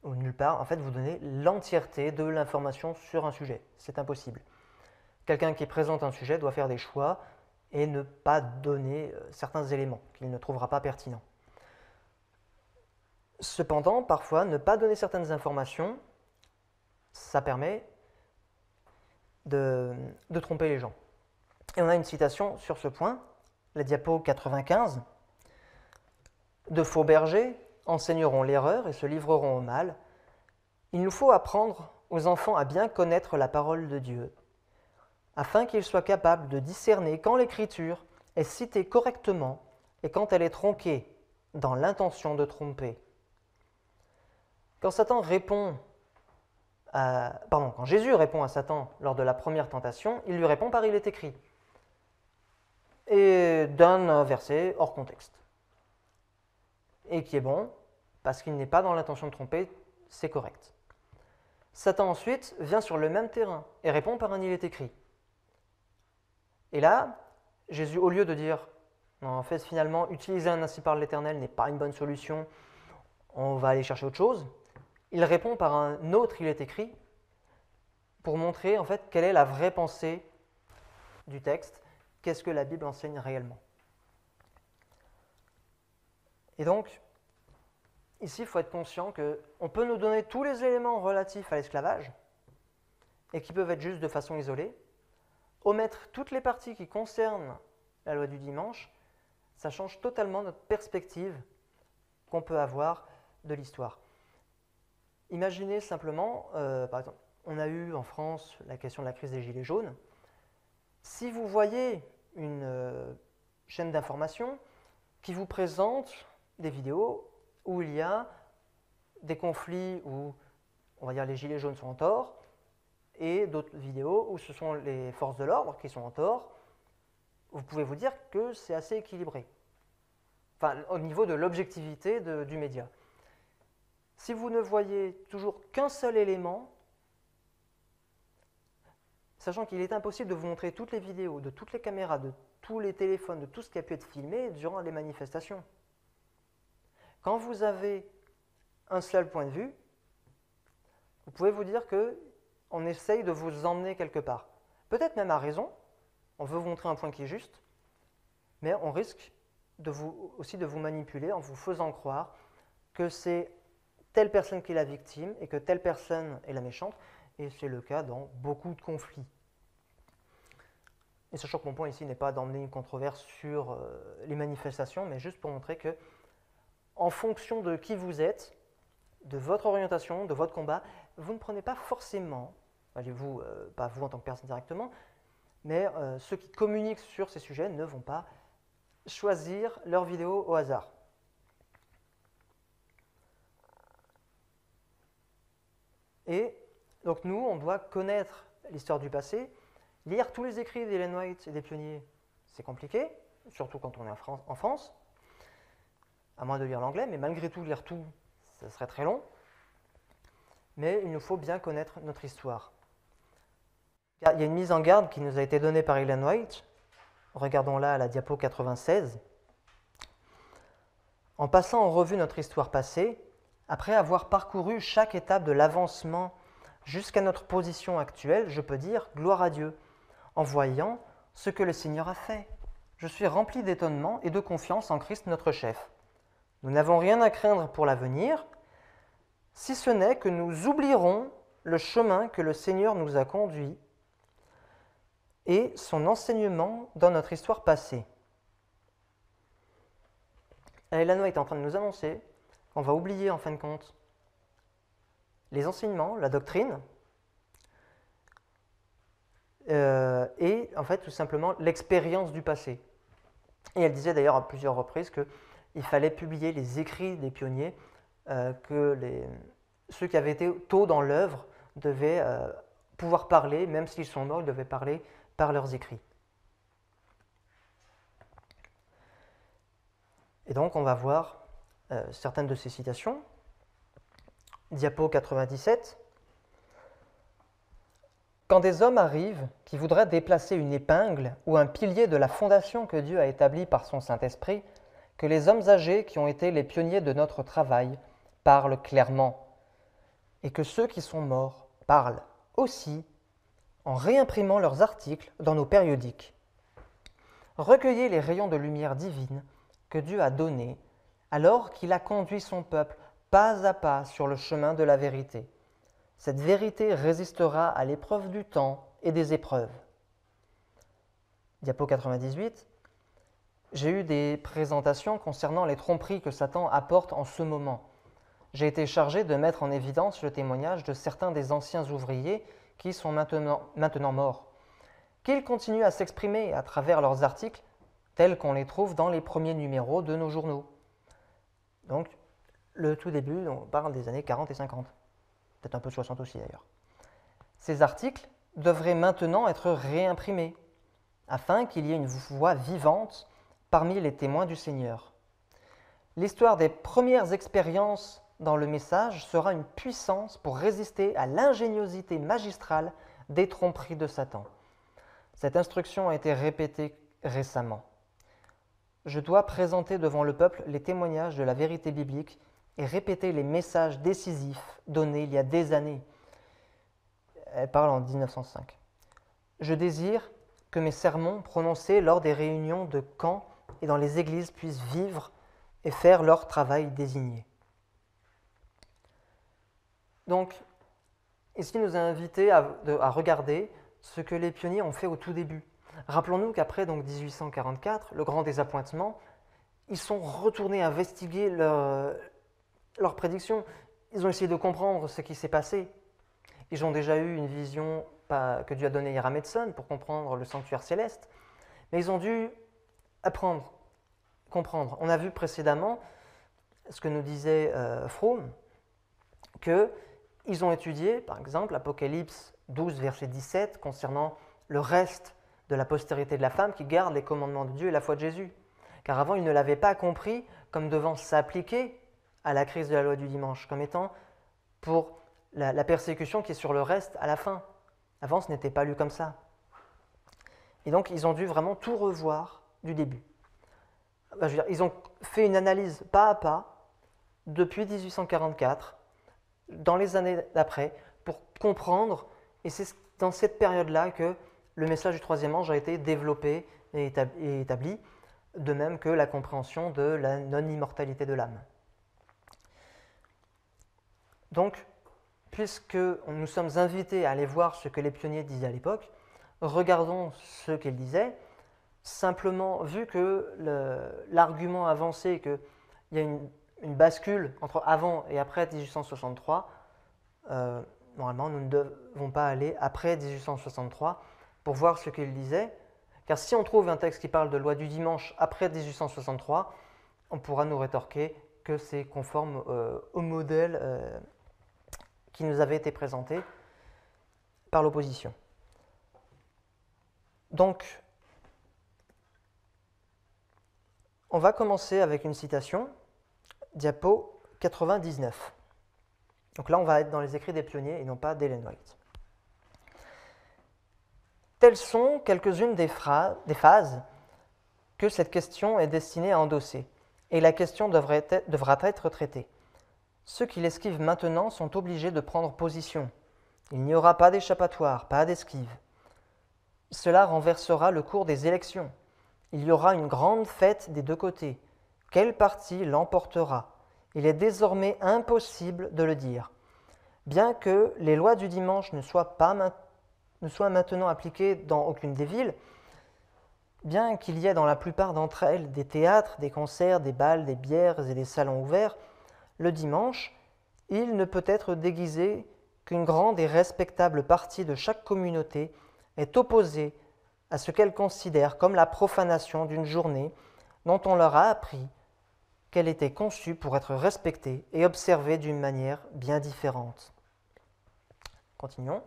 Speaker 1: ou nulle part, en fait, vous donner l'entièreté de l'information sur un sujet. C'est impossible. Quelqu'un qui présente un sujet doit faire des choix et ne pas donner certains éléments qu'il ne trouvera pas pertinents. Cependant, parfois, ne pas donner certaines informations, ça permet de tromper les gens. Et on a une citation sur ce point, la diapo 95. « De faux bergers enseigneront l'erreur et se livreront au mal. Il nous faut apprendre aux enfants à bien connaître la parole de Dieu, afin qu'ils soient capables de discerner quand l'Écriture est citée correctement et quand elle est tronquée dans l'intention de tromper. » Quand Jésus répond à Satan lors de la première tentation, il lui répond par « il est écrit » et donne un verset hors contexte. Et qui est bon, parce qu'il n'est pas dans l'intention de tromper, c'est correct. Satan ensuite vient sur le même terrain et répond par un « il est écrit ». Et là, Jésus, au lieu de dire « non, en fait, finalement, utiliser un ainsi parle l'Éternel n'est pas une bonne solution, on va aller chercher autre chose », il répond par un autre « il est écrit » pour montrer en fait quelle est la vraie pensée du texte, qu'est-ce que la Bible enseigne réellement. Et donc, ici, il faut être conscient qu'on peut nous donner tous les éléments relatifs à l'esclavage, et qui peuvent être juste de façon isolée, omettre toutes les parties qui concernent la loi du dimanche, ça change totalement notre perspective qu'on peut avoir de l'histoire. Imaginez simplement, par exemple, on a eu en France la question de la crise des Gilets jaunes. Si vous voyez une chaîne d'information qui vous présente des vidéos où il y a des conflits où, on va dire, les Gilets jaunes sont en tort, et d'autres vidéos où ce sont les forces de l'ordre qui sont en tort, vous pouvez vous dire que c'est assez équilibré. Enfin, au niveau de l'objectivité du média. Si vous ne voyez toujours qu'un seul élément, sachant qu'il est impossible de vous montrer toutes les vidéos, de toutes les caméras, de tous les téléphones, de tout ce qui a pu être filmé durant les manifestations. Quand vous avez un seul point de vue, vous pouvez vous dire qu'on essaye de vous emmener quelque part. Peut-être même à raison, on veut vous montrer un point qui est juste, mais on risque aussi de vous manipuler en vous faisant croire que c'est telle personne qui est la victime et que telle personne est la méchante, et c'est le cas dans beaucoup de conflits. Et sachant que mon point ici n'est pas d'emmener une controverse sur les manifestations, mais juste pour montrer que, en fonction de qui vous êtes, de votre orientation, de votre combat, vous ne prenez pas forcément, vous, pas vous en tant que personne directement, mais ceux qui communiquent sur ces sujets ne vont pas choisir leurs vidéos au hasard. Et donc nous, on doit connaître l'histoire du passé. Lire tous les écrits d'Ellen White et des pionniers, c'est compliqué, surtout quand on est en France, à moins de lire l'anglais, mais malgré tout, lire tout, ça serait très long. Mais il nous faut bien connaître notre histoire. Il y a une mise en garde qui nous a été donnée par Ellen White. Regardons-la à la diapo 96. En passant en revue notre histoire passée, après avoir parcouru chaque étape de l'avancement jusqu'à notre position actuelle, je peux dire gloire à Dieu, en voyant ce que le Seigneur a fait. Je suis rempli d'étonnement et de confiance en Christ notre chef. Nous n'avons rien à craindre pour l'avenir, si ce n'est que nous oublierons le chemin que le Seigneur nous a conduit et son enseignement dans notre histoire passée. Ellen White est en train de nous annoncer qu'on va oublier en fin de compte les enseignements, la doctrine, et en fait tout simplement l'expérience du passé. Et elle disait d'ailleurs à plusieurs reprises qu'il fallait publier les écrits des pionniers, que ceux qui avaient été tôt dans l'œuvre devaient pouvoir parler, même s'ils sont morts, ils devaient parler par leurs écrits. Et donc on va voir certaines de ces citations. Diapo 97. Quand des hommes arrivent qui voudraient déplacer une épingle ou un pilier de la fondation que Dieu a établie par son Saint-Esprit, que les hommes âgés qui ont été les pionniers de notre travail parlent clairement, et que ceux qui sont morts parlent aussi en réimprimant leurs articles dans nos périodiques. Recueillez les rayons de lumière divine que Dieu a donnés alors qu'il a conduit son peuple pas à pas sur le chemin de la vérité. Cette vérité résistera à l'épreuve du temps et des épreuves. Diapo 98. J'ai eu des présentations concernant les tromperies que Satan apporte en ce moment. J'ai été chargé de mettre en évidence le témoignage de certains des anciens ouvriers qui sont maintenant morts, qu'ils continuent à s'exprimer à travers leurs articles tels qu'on les trouve dans les premiers numéros de nos journaux. Donc, le tout début, on parle des années 40 et 50. Peut-être un peu 60 aussi d'ailleurs. Ces articles devraient maintenant être réimprimés, afin qu'il y ait une voix vivante parmi les témoins du Seigneur. L'histoire des premières expériences dans le message sera une puissance pour résister à l'ingéniosité magistrale des tromperies de Satan. Cette instruction a été répétée récemment. Je dois présenter devant le peuple les témoignages de la vérité biblique et répéter les messages décisifs donnés il y a des années. Elle parle en 1905. Je désire que mes sermons prononcés lors des réunions de camps et dans les églises puissent vivre et faire leur travail désigné. Donc, ici, il nous a invités à regarder ce que les pionniers ont fait au tout début. Rappelons-nous qu'après donc 1844, le grand désappointement, ils sont retournés investiguer leurs prédictions. Ils ont essayé de comprendre ce qui s'est passé. Ils ont déjà eu une vision que Dieu a donnée à Hiram Edson pour comprendre le sanctuaire céleste, mais ils ont dû apprendre, comprendre. On a vu précédemment ce que nous disait Fromm, qu'ils ont étudié, par exemple, Apocalypse 12, verset 17, concernant le reste de la postérité de la femme qui garde les commandements de Dieu et la foi de Jésus. Car avant, ils ne l'avaient pas compris comme devant s'appliquer à la crise de la loi du dimanche, comme étant pour la persécution qui est sur le reste à la fin. Avant, ce n'était pas lu comme ça. Et donc, ils ont dû vraiment tout revoir du début. Je veux dire, ils ont fait une analyse pas à pas depuis 1844, dans les années d'après, pour comprendre, et c'est dans cette période-là que le message du troisième ange a été développé et établi, de même que la compréhension de la non-immortalité de l'âme. Donc, puisque nous sommes invités à aller voir ce que les pionniers disaient à l'époque, regardons ce qu'ils disaient. Simplement, vu que l'argument avancé qu'il y a une bascule entre avant et après 1863, normalement, nous ne devons pas aller après 1863 pour voir ce qu'il disait, car si on trouve un texte qui parle de loi du dimanche après 1863, on pourra nous rétorquer que c'est conforme au modèle qui nous avait été présenté par l'opposition. Donc, on va commencer avec une citation, diapo 99. Donc là, on va être dans les écrits des pionniers et non pas d'Ellen White. Telles sont quelques-unes des phases que cette question est destinée à endosser, et la question devra être traitée. Ceux qui l'esquivent maintenant sont obligés de prendre position. Il n'y aura pas d'échappatoire, pas d'esquive. Cela renversera le cours des élections. Il y aura une grande fête des deux côtés. Quel parti l'emportera? Il est désormais impossible de le dire. Bien que les lois du dimanche ne soient maintenant appliquées dans aucune des villes, bien qu'il y ait dans la plupart d'entre elles des théâtres, des concerts, des bals, des bières et des salons ouverts, le dimanche, il ne peut être déguisé qu'une grande et respectable partie de chaque communauté est opposée à ce qu'elle considère comme la profanation d'une journée dont on leur a appris qu'elle était conçue pour être respectée et observée d'une manière bien différente. Continuons.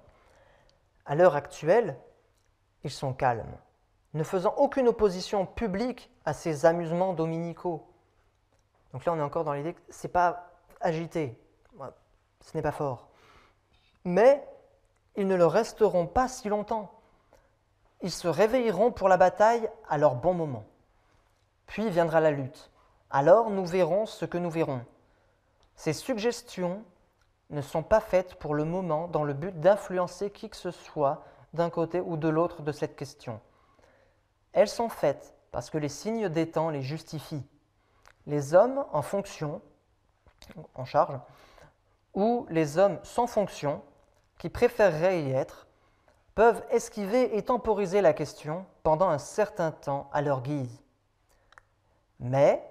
Speaker 1: À l'heure actuelle, ils sont calmes, ne faisant aucune opposition publique à ces amusements dominicaux. Donc là, on est encore dans l'idée que ce n'est pas agité, ce n'est pas fort. Mais ils ne le resteront pas si longtemps. Ils se réveilleront pour la bataille à leur bon moment. Puis viendra la lutte. Alors nous verrons ce que nous verrons. Ces suggestions ne sont pas faites pour le moment dans le but d'influencer qui que ce soit d'un côté ou de l'autre de cette question. Elles sont faites parce que les signes des temps les justifient. Les hommes en fonction, en charge, ou les hommes sans fonction, qui préféreraient y être, peuvent esquiver et temporiser la question pendant un certain temps à leur guise. Mais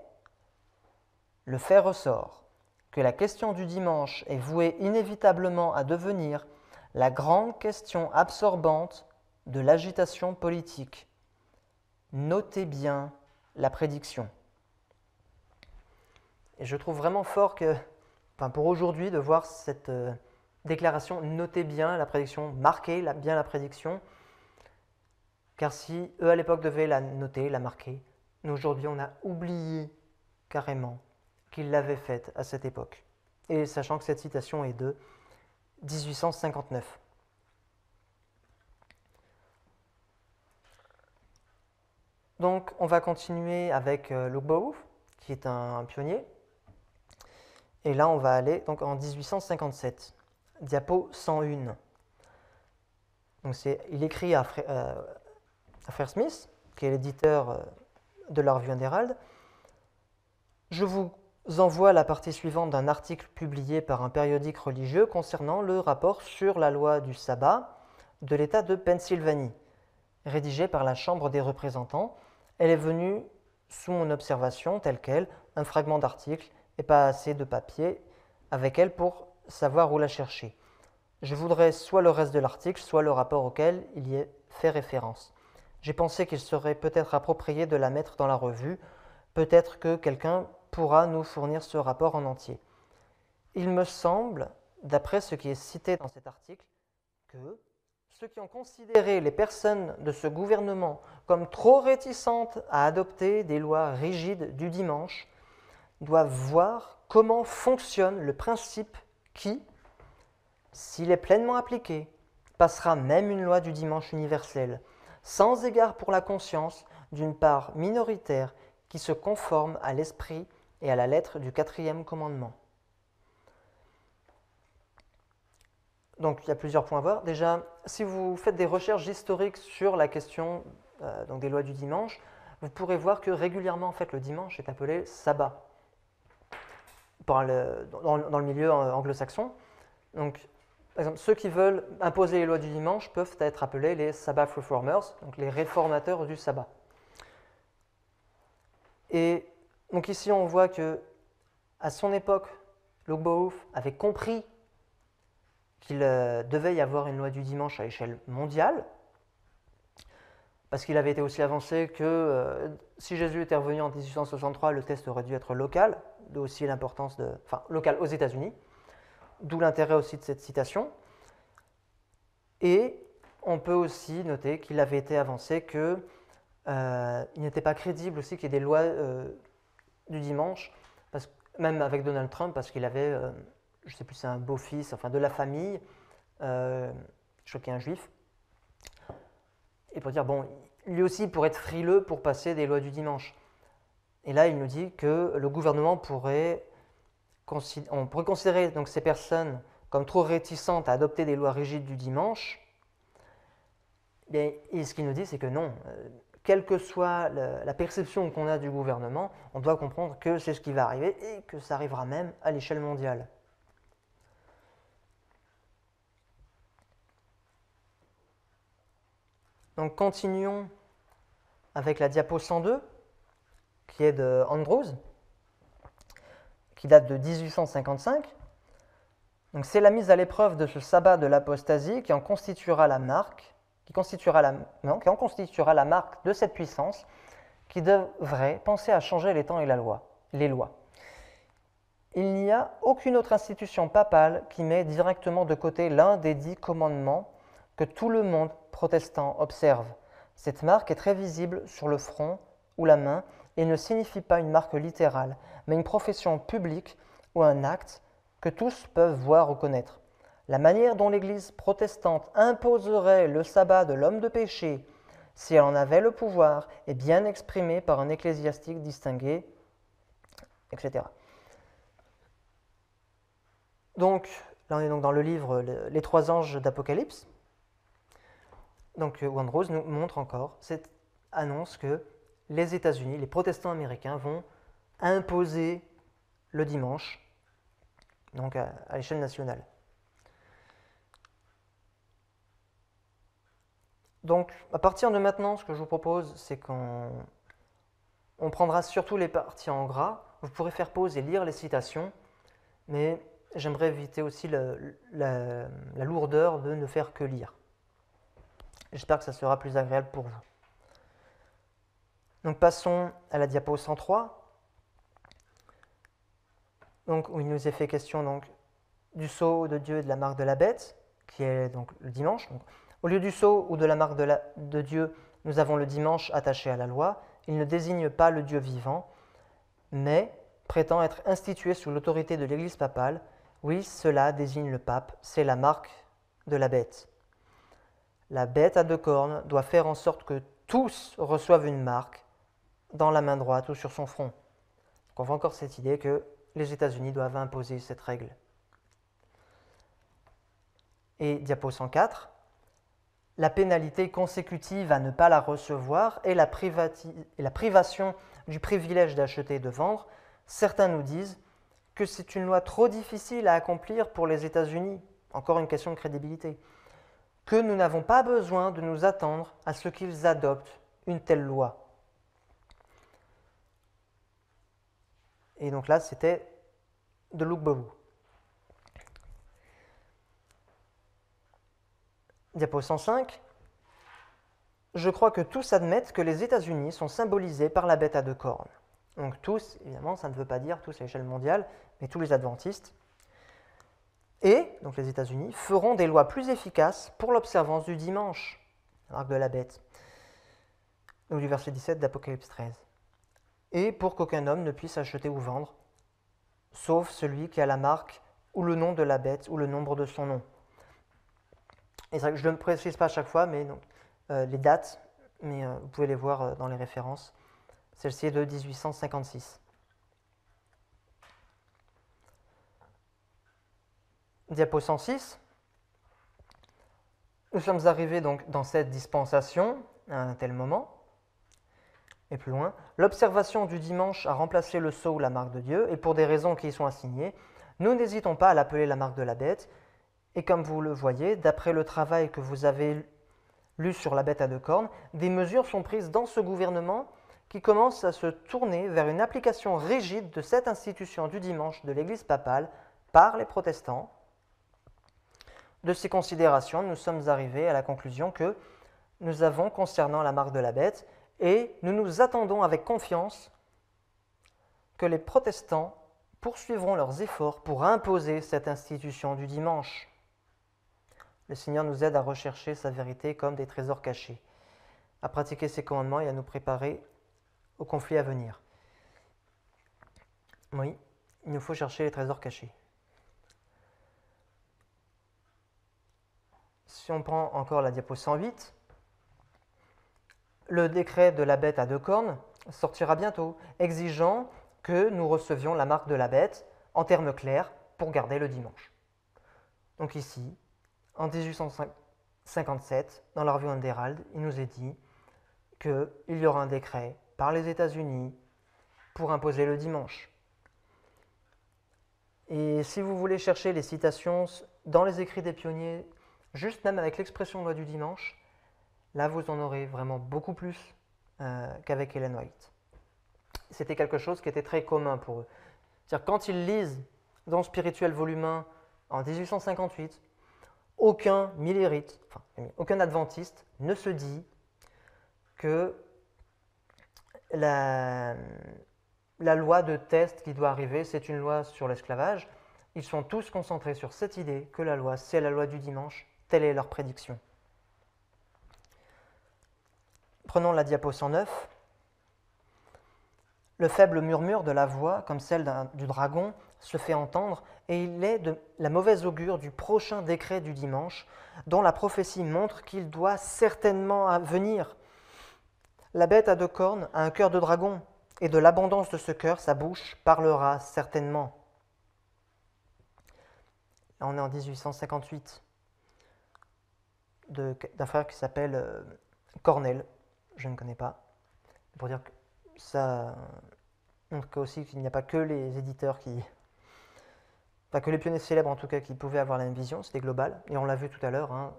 Speaker 1: le fait ressort que la question du dimanche est vouée inévitablement à devenir la grande question absorbante de l'agitation politique. Notez bien la prédiction. Et je trouve vraiment fort pour aujourd'hui, de voir cette déclaration, notez bien la prédiction, marquez bien la prédiction, car si eux à l'époque devaient la noter, la marquer, nous aujourd'hui on a oublié carrément qu'ils l'avaient faite à cette époque. Et sachant que cette citation est de 1859. Donc on va continuer avec Luke Bow, qui est un pionnier. Et là, on va aller donc, en 1857, diapo 101. Donc il écrit à Frère Smith, qui est l'éditeur de la Revue and Herald. Je vous envoie la partie suivante d'un article publié par un périodique religieux concernant le rapport sur la loi du sabbat de l'État de Pennsylvanie, rédigé par la Chambre des représentants. Elle est venue sous mon observation telle qu'elle, un fragment d'article et pas assez de papier avec elle pour savoir où la chercher. Je voudrais soit le reste de l'article, soit le rapport auquel il y est fait référence. J'ai pensé qu'il serait peut-être approprié de la mettre dans la revue, peut-être que quelqu'un pourra nous fournir ce rapport en entier. Il me semble, d'après ce qui est cité dans cet article, que ceux qui ont considéré les personnes de ce gouvernement comme trop réticentes à adopter des lois rigides du dimanche doivent voir comment fonctionne le principe qui, s'il est pleinement appliqué, passera même une loi du dimanche universelle, sans égard pour la conscience d'une part minoritaire qui se conforme à l'esprit et à la lettre du 4e commandement. Donc il y a plusieurs points à voir. Déjà, si vous faites des recherches historiques sur la question donc des lois du dimanche, vous pourrez voir que régulièrement en fait, le dimanche est appelé sabbat dans le milieu anglo-saxon. Donc, par exemple, ceux qui veulent imposer les lois du dimanche peuvent être appelés les Sabbath Reformers, donc les réformateurs du sabbat. Et donc ici, on voit que à son époque, Logbaouf avait compris qu'il devait y avoir une loi du dimanche à échelle mondiale, parce qu'il avait été aussi avancé que si Jésus était revenu en 1863, le test aurait dû être local, d'où aussi l'importance local aux États-Unis, d'où l'intérêt aussi de cette citation. Et on peut aussi noter qu'il avait été avancé qu'il n'était pas crédible aussi qu'il y ait des lois du dimanche, même avec Donald Trump, parce qu'il avait, je ne sais plus, c'est un beau-fils, enfin de la famille, je crois qu'il est un juif, et pour dire, bon, lui aussi pourrait être frileux pour passer des lois du dimanche. Et là, il nous dit que le gouvernement pourrait considérer donc ces personnes comme trop réticentes à adopter des lois rigides du dimanche. Et ce qu'il nous dit, c'est que non, quelle que soit la perception qu'on a du gouvernement, on doit comprendre que c'est ce qui va arriver et que ça arrivera même à l'échelle mondiale. Donc continuons avec la diapo 102, qui est de Andrews, qui date de 1855. Donc c'est la mise à l'épreuve de ce sabbat de l'apostasie qui en constituera la marque, qui en constituera la marque de cette puissance qui devrait penser à changer les temps et les lois. Il n'y a aucune autre institution papale qui met directement de côté l'un des 10 commandements que tout le monde protestant observe. Cette marque est très visible sur le front ou la main et ne signifie pas une marque littérale, mais une profession publique ou un acte que tous peuvent voir ou connaître. La manière dont l'Église protestante imposerait le sabbat de l'homme de péché, si elle en avait le pouvoir, est bien exprimée par un ecclésiastique distingué, etc. Donc, là on est donc dans le livre Les trois anges d'Apocalypse. Donc, Andrews nous montre encore cette annonce que les États-Unis, les protestants américains, vont imposer le dimanche, donc à l'échelle nationale. Donc, à partir de maintenant, ce que je vous propose, c'est qu'on prendra surtout les parties en gras. Vous pourrez faire pause et lire les citations, mais j'aimerais éviter aussi la lourdeur de ne faire que lire. J'espère que ça sera plus agréable pour vous. Donc, passons à la diapo 103. Donc, où il nous est fait question donc, du sceau de Dieu et de la marque de la bête, qui est donc le dimanche. Donc, au lieu du sceau ou de la marque de Dieu, nous avons le dimanche attaché à la loi. Il ne désigne pas le Dieu vivant, mais prétend être institué sous l'autorité de l'Église papale. Oui, cela désigne le pape, c'est la marque de la bête. La bête à 2 cornes doit faire en sorte que tous reçoivent une marque dans la main droite ou sur son front. Donc on voit encore cette idée que les États-Unis doivent imposer cette règle. Et diapo 104, la pénalité consécutive à ne pas la recevoir est la privation du privilège d'acheter et de vendre, Certains nous disent que c'est une loi trop difficile à accomplir pour les États-Unis, encore une question de crédibilité, que nous n'avons pas besoin de nous attendre à ce qu'ils adoptent une telle loi. Et donc là, c'était de Luc Bobou. Diapo 105. Je crois que tous admettent que les États-Unis sont symbolisés par la bête à deux cornes. Donc tous, évidemment, ça ne veut pas dire tous à l'échelle mondiale, mais tous les adventistes. Et, donc les États-Unis, feront des lois plus efficaces pour l'observance du dimanche, la marque de la bête, ou du verset 17 d'Apocalypse 13. Et pour qu'aucun homme ne puisse acheter ou vendre, sauf celui qui a la marque ou le nom de la bête ou le nombre de son nom. Et c'est vrai que je ne le précise pas à chaque fois, mais donc, les dates, mais vous pouvez les voir dans les références. Celle-ci est de 1856. Diapo 106. Nous sommes arrivés donc dans cette dispensation à un tel moment. Et plus loin, l'observation du dimanche a remplacé le sceau ou la marque de Dieu, et pour des raisons qui y sont assignées, nous n'hésitons pas à l'appeler la marque de la bête. Et comme vous le voyez, d'après le travail que vous avez lu sur la bête à deux cornes, des mesures sont prises dans ce gouvernement qui commence à se tourner vers une application rigide de cette institution du dimanche de l'Église papale par les protestants. De ces considérations, nous sommes arrivés à la conclusion que nous avons concernant la marque de la bête, et nous nous attendons avec confiance que les protestants poursuivront leurs efforts pour imposer cette institution du dimanche. Le Seigneur nous aide à rechercher sa vérité comme des trésors cachés, à pratiquer ses commandements et à nous préparer au conflit à venir. Oui, il nous faut chercher les trésors cachés. Si on prend encore la diapo 108, le décret de la bête à deux cornes sortira bientôt, exigeant que nous recevions la marque de la bête en termes clairs pour garder le dimanche. Donc ici, en 1857, dans la revue Herald, il nous est dit qu'il y aura un décret par les États-Unis pour imposer le dimanche. Et si vous voulez chercher les citations dans les écrits des pionniers, juste même avec l'expression loi du dimanche, là vous en aurez vraiment beaucoup plus qu'avec Ellen White. C'était quelque chose qui était très commun pour eux. C'est-à-dire quand ils lisent dans Spirituel volume 1 en 1858, aucun millérite, aucun adventiste ne se dit que la loi de test qui doit arriver, c'est une loi sur l'esclavage. Ils sont tous concentrés sur cette idée que la loi, c'est la loi du dimanche. Telle est leur prédiction. Prenons la diapo 109. Le faible murmure de la voix, comme celle du dragon, se fait entendre, et il est de la mauvaise augure du prochain décret du dimanche, dont la prophétie montre qu'il doit certainement venir. La bête à deux cornes a un cœur de dragon, et de l'abondance de ce cœur, sa bouche parlera certainement. Là, on est en 1858, d'un frère qui s'appelle Cornell, je ne connais pas, pour dire que ça montre aussi qu'il n'y a pas que les éditeurs pas que les pionniers célèbres en tout cas qui pouvaient avoir la même vision, c'était global, et on l'a vu tout à l'heure,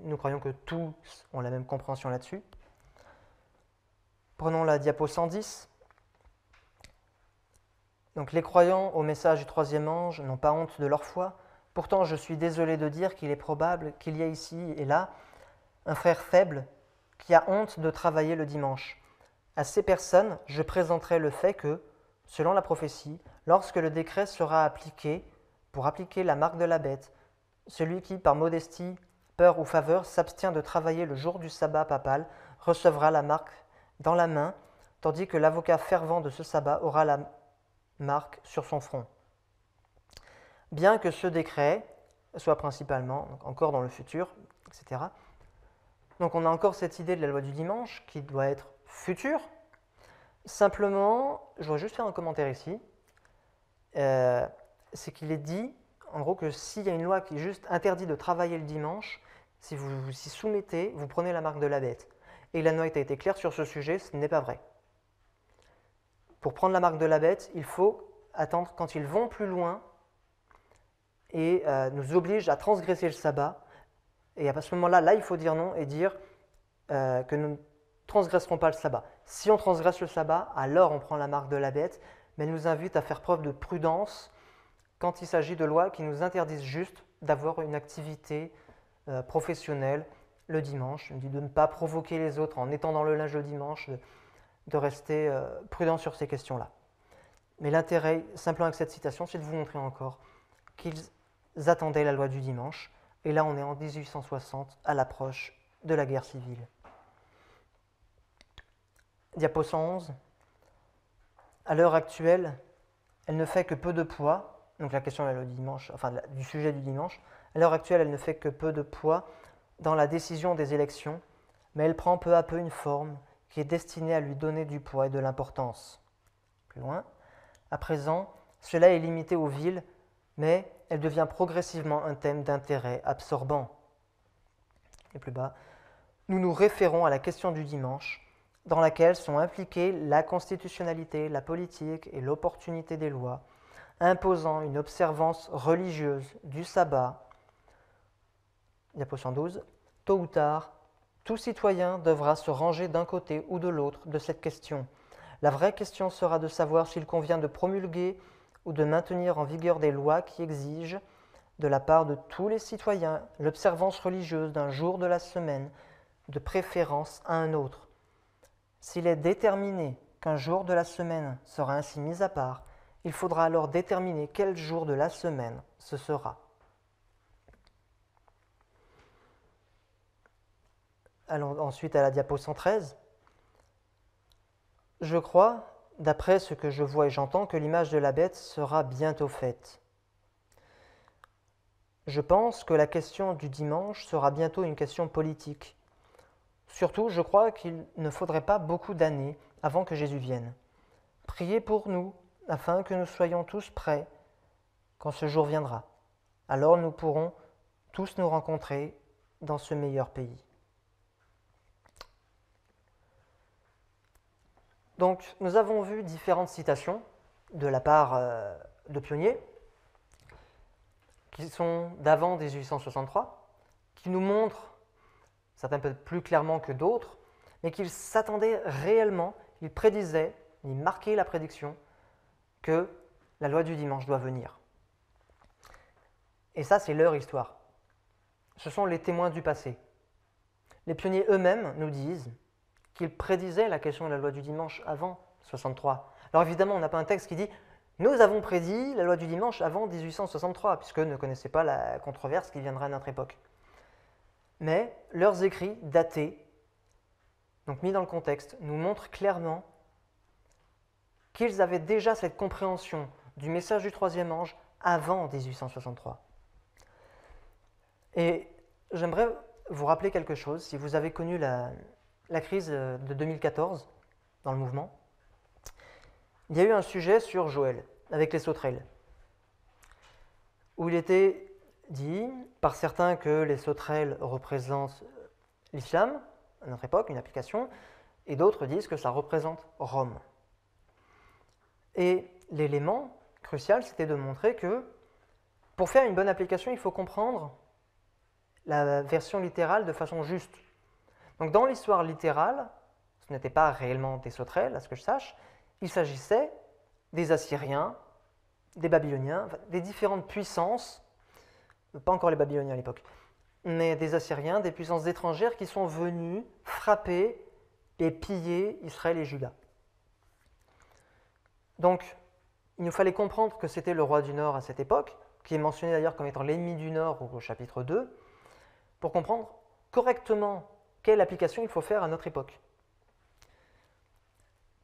Speaker 1: nous croyons que tous ont la même compréhension là-dessus. Prenons la diapo 110. Donc les croyants au message du troisième ange n'ont pas honte de leur foi. Pourtant, je suis désolé de dire qu'il est probable qu'il y ait ici et là un frère faible qui a honte de travailler le dimanche. À ces personnes, je présenterai le fait que, selon la prophétie, lorsque le décret sera appliqué, pour appliquer la marque de la bête, celui qui, par modestie, peur ou faveur, s'abstient de travailler le jour du sabbat papal recevra la marque dans la main, tandis que l'avocat fervent de ce sabbat aura la marque sur son front. Bien que ce décret soit principalement, donc encore dans le futur, etc. Donc on a encore cette idée de la loi du dimanche qui doit être future. Simplement, je voudrais juste faire un commentaire ici. C'est qu'il est dit, en gros, que s'il y a une loi qui juste interdit de travailler le dimanche, si vous vous y soumettez, vous prenez la marque de la bête. Et Ellen White a été clair sur ce sujet, ce n'est pas vrai. Pour prendre la marque de la bête, il faut attendre quand ils vont plus loin et nous obligent à transgresser le sabbat. Et à ce moment-là, là, il faut dire non et dire que nous ne transgresserons pas le sabbat. Si on transgresse le sabbat, alors on prend la marque de la bête, mais elle nous invite à faire preuve de prudence quand il s'agit de lois qui nous interdisent juste d'avoir une activité professionnelle le dimanche. Il nous dit de ne pas provoquer les autres en étendant le linge le dimanche, de rester prudent sur ces questions-là. Mais l'intérêt, simplement avec cette citation, c'est de vous montrer encore qu'ils attendaient la loi du dimanche. Et là, on est en 1860, à l'approche de la guerre civile. Diapo 111. À l'heure actuelle, elle ne fait que peu de poids. Donc la question de la loi du dimanche, du sujet du dimanche. À l'heure actuelle, elle ne fait que peu de poids dans la décision des élections, mais elle prend peu à peu une forme qui est destinée à lui donner du poids et de l'importance. Plus loin. À présent, cela est limité aux villes, mais elle devient progressivement un thème d'intérêt absorbant. Et plus bas, nous nous référons à la question du dimanche, dans laquelle sont impliquées la constitutionnalité, la politique et l'opportunité des lois, imposant une observance religieuse du sabbat. Diapo 112. Tôt ou tard, tout citoyen devra se ranger d'un côté ou de l'autre de cette question. La vraie question sera de savoir s'il convient de promulguer ou de maintenir en vigueur des lois qui exigent, de la part de tous les citoyens, l'observance religieuse d'un jour de la semaine, de préférence à un autre. S'il est déterminé qu'un jour de la semaine sera ainsi mis à part, il faudra alors déterminer quel jour de la semaine ce sera. Allons ensuite à la diapo 113. Je crois, d'après ce que je vois et j'entends, que l'image de la bête sera bientôt faite. Je pense que la question du dimanche sera bientôt une question politique. Surtout, je crois qu'il ne faudrait pas beaucoup d'années avant que Jésus vienne. Priez pour nous, afin que nous soyons tous prêts quand ce jour viendra. Alors nous pourrons tous nous rencontrer dans ce meilleur pays. Donc, nous avons vu différentes citations de la part de pionniers qui sont d'avant 1863, qui nous montrent, certains peut-être plus clairement que d'autres, mais qu'ils s'attendaient réellement, ils prédisaient, ils marquaient la prédiction que la loi du dimanche doit venir. Et ça, c'est leur histoire. Ce sont les témoins du passé. Les pionniers eux-mêmes nous disent qu'ils prédisaient la question de la loi du dimanche avant 63. Alors évidemment, on n'a pas un texte qui dit « Nous avons prédit la loi du dimanche avant 1863 », puisque ne connaissaient pas la controverse qui viendra à notre époque. Mais leurs écrits datés, donc mis dans le contexte, nous montrent clairement qu'ils avaient déjà cette compréhension du message du troisième ange avant 1863. Et j'aimerais vous rappeler quelque chose, si vous avez connu la crise de 2014 dans le mouvement, il y a eu un sujet sur Joël, avec les sauterelles, où il était dit par certains que les sauterelles représentent l'islam, à notre époque, une application, et d'autres disent que ça représente Rome. Et l'élément crucial, c'était de montrer que pour faire une bonne application, il faut comprendre la version littérale de façon juste. Donc dans l'histoire littérale, ce n'était pas réellement des sauterelles, à ce que je sache, il s'agissait des Assyriens, des Babyloniens, des différentes puissances, pas encore les Babyloniens à l'époque, mais des Assyriens, des puissances étrangères qui sont venues frapper et piller Israël et Juda. Donc, il nous fallait comprendre que c'était le roi du Nord à cette époque, qui est mentionné d'ailleurs comme étant l'ennemi du Nord au chapitre 2, pour comprendre correctement quelle application il faut faire à notre époque.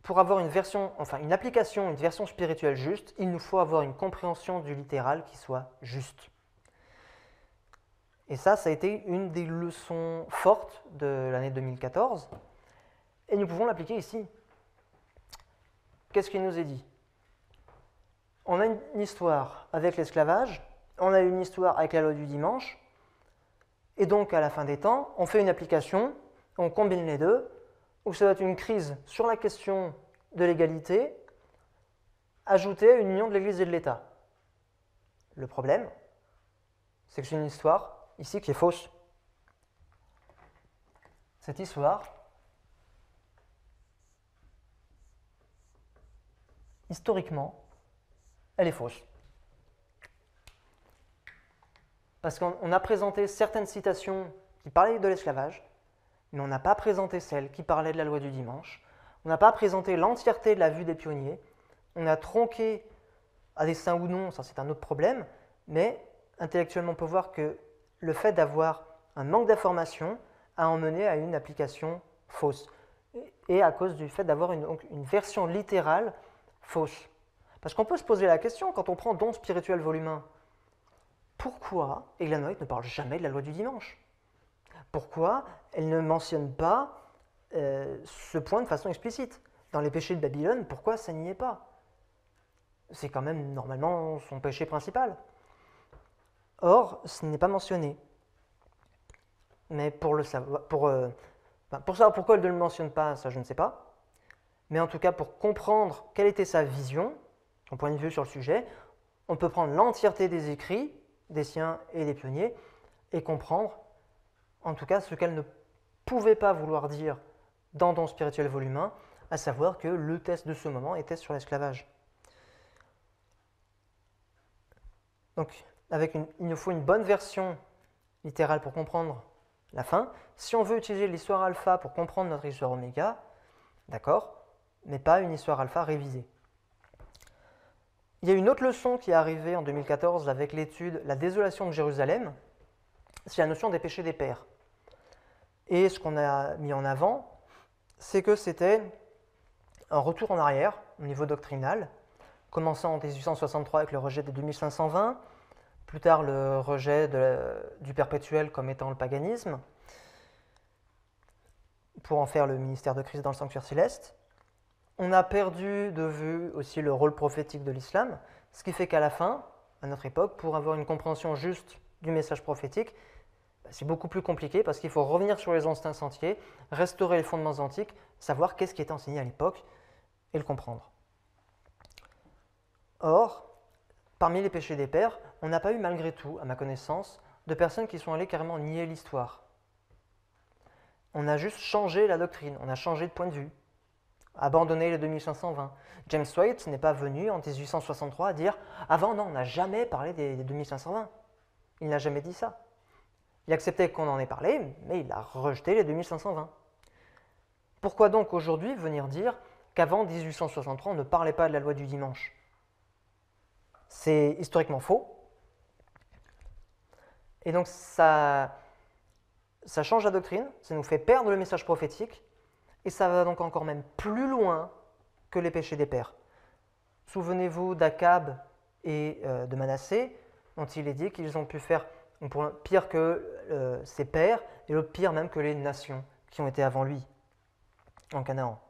Speaker 1: Pour avoir une application, une version spirituelle juste, il nous faut avoir une compréhension du littéral qui soit juste. Et ça a été une des leçons fortes de l'année 2014, et nous pouvons l'appliquer ici. Qu'est-ce qu'il nous est dit ? On a une histoire avec l'esclavage, on a une histoire avec la loi du dimanche, et donc à la fin des temps, on fait une application, on combine les deux, où ça va être une crise sur la question de l'égalité, ajoutée à une union de l'Église et de l'État. Le problème, c'est que c'est une histoire ici qui est fausse. Cette histoire, historiquement, elle est fausse. Parce qu'on a présenté certaines citations qui parlaient de l'esclavage, mais on n'a pas présenté celles qui parlaient de la loi du dimanche. On n'a pas présenté l'entièreté de la vue des pionniers. On a tronqué, à dessein ou non, ça c'est un autre problème, mais intellectuellement on peut voir que le fait d'avoir un manque d'information a emmené à une application fausse. Et à cause du fait d'avoir une version littérale fausse. Parce qu'on peut se poser la question, quand on prend Don spirituel volume 1, pourquoi Ellen White ne parle jamais de la loi du dimanche? Pourquoi elle ne mentionne pas ce point de façon explicite? Dans les péchés de Babylone, pourquoi ça n'y est pas? C'est quand même normalement son péché principal. Or, ce n'est pas mentionné. Mais pour savoir pourquoi elle ne le mentionne pas, ça je ne sais pas. Mais en tout cas, pour comprendre quelle était sa vision, son point de vue sur le sujet, on peut prendre l'entièreté des écrits, des siens et des pionniers, et comprendre, en tout cas, ce qu'elle ne pouvait pas vouloir dire dans Don spirituel volume 1, à savoir que le test de ce moment était sur l'esclavage. Donc, il nous faut une bonne version littérale pour comprendre la fin. Si on veut utiliser l'histoire alpha pour comprendre notre histoire oméga, d'accord, mais pas une histoire alpha révisée. Il y a une autre leçon qui est arrivée en 2014 avec l'étude La désolation de Jérusalem, c'est la notion des péchés des pères. Et ce qu'on a mis en avant, c'est que c'était un retour en arrière au niveau doctrinal, commençant en 1863 avec le rejet des 2520, plus tard le rejet du perpétuel comme étant le paganisme, pour en faire le ministère de Christ dans le sanctuaire céleste. On a perdu de vue aussi le rôle prophétique de l'islam, ce qui fait qu'à la fin, à notre époque, pour avoir une compréhension juste du message prophétique, c'est beaucoup plus compliqué parce qu'il faut revenir sur les instincts entiers, restaurer les fondements antiques, savoir qu'est-ce qui était enseigné à l'époque et le comprendre. Or, parmi les péchés des pères, on n'a pas eu malgré tout, à ma connaissance, de personnes qui sont allées carrément nier l'histoire. On a juste changé la doctrine, on a changé de point de vue, abandonné les 2520. James White n'est pas venu en 1863 à dire « Avant, non, on n'a jamais parlé des 2520 ». Il n'a jamais dit ça. Il acceptait qu'on en ait parlé, mais il a rejeté les 2520. Pourquoi donc aujourd'hui venir dire qu'avant 1863, on ne parlait pas de la loi du dimanche? C'est historiquement faux. Et donc ça change la doctrine, ça nous fait perdre le message prophétique, et ça va donc encore même plus loin que les péchés des pères. Souvenez-vous d'Akab et de Manassé, dont il est dit qu'ils ont pu faire pire que ses pères, et l'autre pire même que les nations qui ont été avant lui, en Canaan.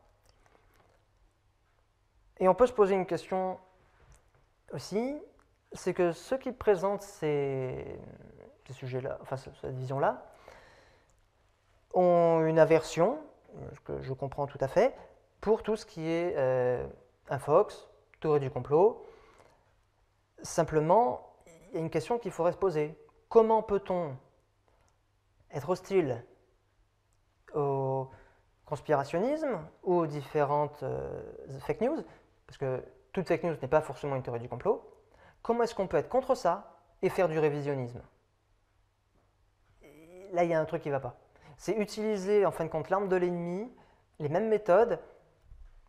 Speaker 1: Et on peut se poser une question aussi, c'est que ceux qui présentent ces sujets-là, enfin cette vision-là, ont une aversion, ce que je comprends tout à fait, pour tout ce qui est infox, théorie du complot. Simplement, il y a une question qu'il faudrait se poser. Comment peut-on être hostile au conspirationnisme ou aux différentes fake news, parce que toute fake news n'est pas forcément une théorie du complot. Comment est-ce qu'on peut être contre ça et faire du révisionnisme? Et là, il y a un truc qui ne va pas. C'est utiliser, en fin de compte, l'arme de l'ennemi, les mêmes méthodes,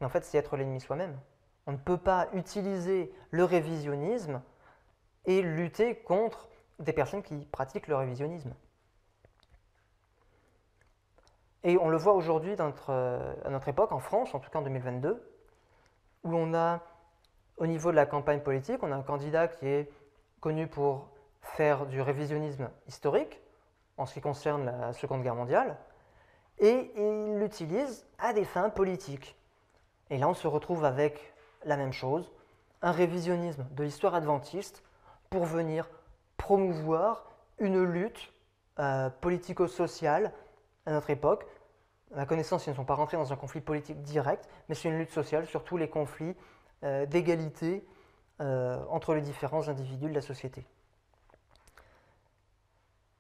Speaker 1: mais en fait, c'est être l'ennemi soi-même. On ne peut pas utiliser le révisionnisme et lutter contre des personnes qui pratiquent le révisionnisme. Et on le voit aujourd'hui à notre époque, en France, en tout cas en 2022, où on a, au niveau de la campagne politique, on a un candidat qui est connu pour faire du révisionnisme historique, en ce qui concerne la Seconde Guerre mondiale, et il l'utilise à des fins politiques. Et là, on se retrouve avec la même chose, un révisionnisme de l'histoire adventiste pour venir promouvoir une lutte politico-sociale à notre époque. À ma connaissance, ils ne sont pas rentrés dans un conflit politique direct, mais c'est une lutte sociale sur tous les conflits d'égalité entre les différents individus de la société.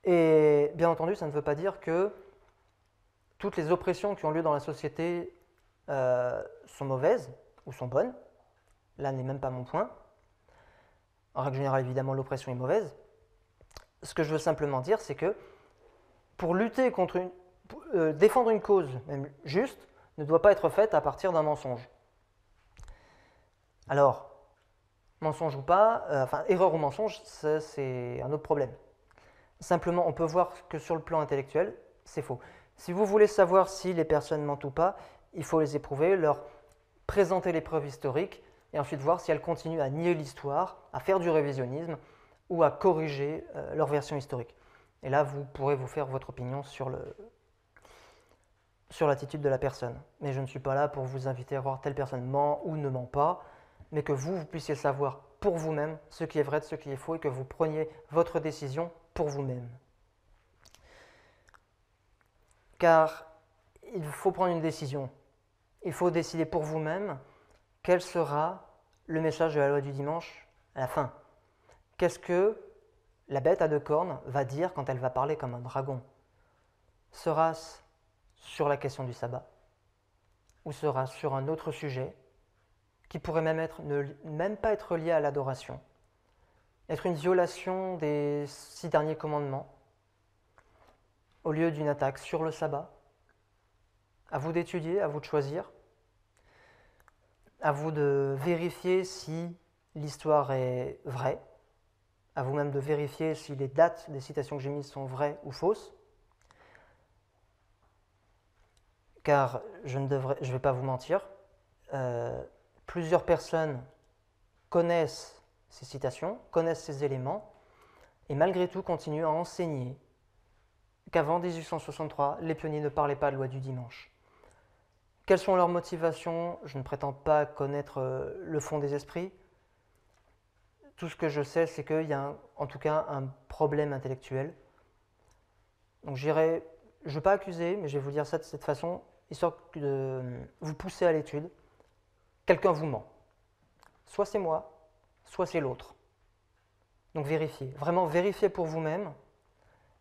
Speaker 1: Et bien entendu, ça ne veut pas dire que toutes les oppressions qui ont lieu dans la société sont mauvaises ou sont bonnes. Là n'est même pas mon point. En règle générale, évidemment, l'oppression est mauvaise. Ce que je veux simplement dire, c'est que pour lutter contre défendre une cause, même juste, ne doit pas être faite à partir d'un mensonge. Alors, mensonge ou pas, erreur ou mensonge, ça, c'est un autre problème. Simplement, on peut voir que sur le plan intellectuel, c'est faux. Si vous voulez savoir si les personnes mentent ou pas, il faut les éprouver, leur présenter les preuves historiques et ensuite voir si elles continuent à nier l'histoire, à faire du révisionnisme ou à corriger leur version historique. Et là, vous pourrez vous faire votre opinion sur l'attitude de la personne. Mais je ne suis pas là pour vous inviter à voir telle personne ment ou ne ment pas, mais que vous puissiez savoir pour vous-même ce qui est vrai de ce qui est faux et que vous preniez votre décision pour vous-même. Car il faut prendre une décision. Il faut décider pour vous-même quel sera le message de la loi du dimanche à la fin. Qu'est-ce que la bête à deux cornes va dire quand elle va parler comme un dragon? Sera-ce sur la question du sabbat? Ou sera-ce sur un autre sujet qui pourrait même pas être lié à l'adoration, être une violation des 6 derniers commandements, au lieu d'une attaque sur le sabbat? À vous d'étudier, à vous de choisir, à vous de vérifier si l'histoire est vraie, à vous-même de vérifier si les dates des citations que j'ai mises sont vraies ou fausses, car je ne vais pas vous mentir, plusieurs personnes connaissent ces citations, connaissent ces éléments, et malgré tout continuent à enseigner qu'avant 1863, les pionniers ne parlaient pas de loi du dimanche. Quelles sont leurs motivations? Je ne prétends pas connaître le fond des esprits. Tout ce que je sais, c'est qu'il y a en tout cas un problème intellectuel. Donc je ne veux pas accuser, mais je vais vous dire ça de cette façon, histoire de vous pousser à l'étude. Quelqu'un vous ment. Soit c'est moi, soit c'est l'autre. Donc vérifiez, vraiment vérifiez pour vous-même,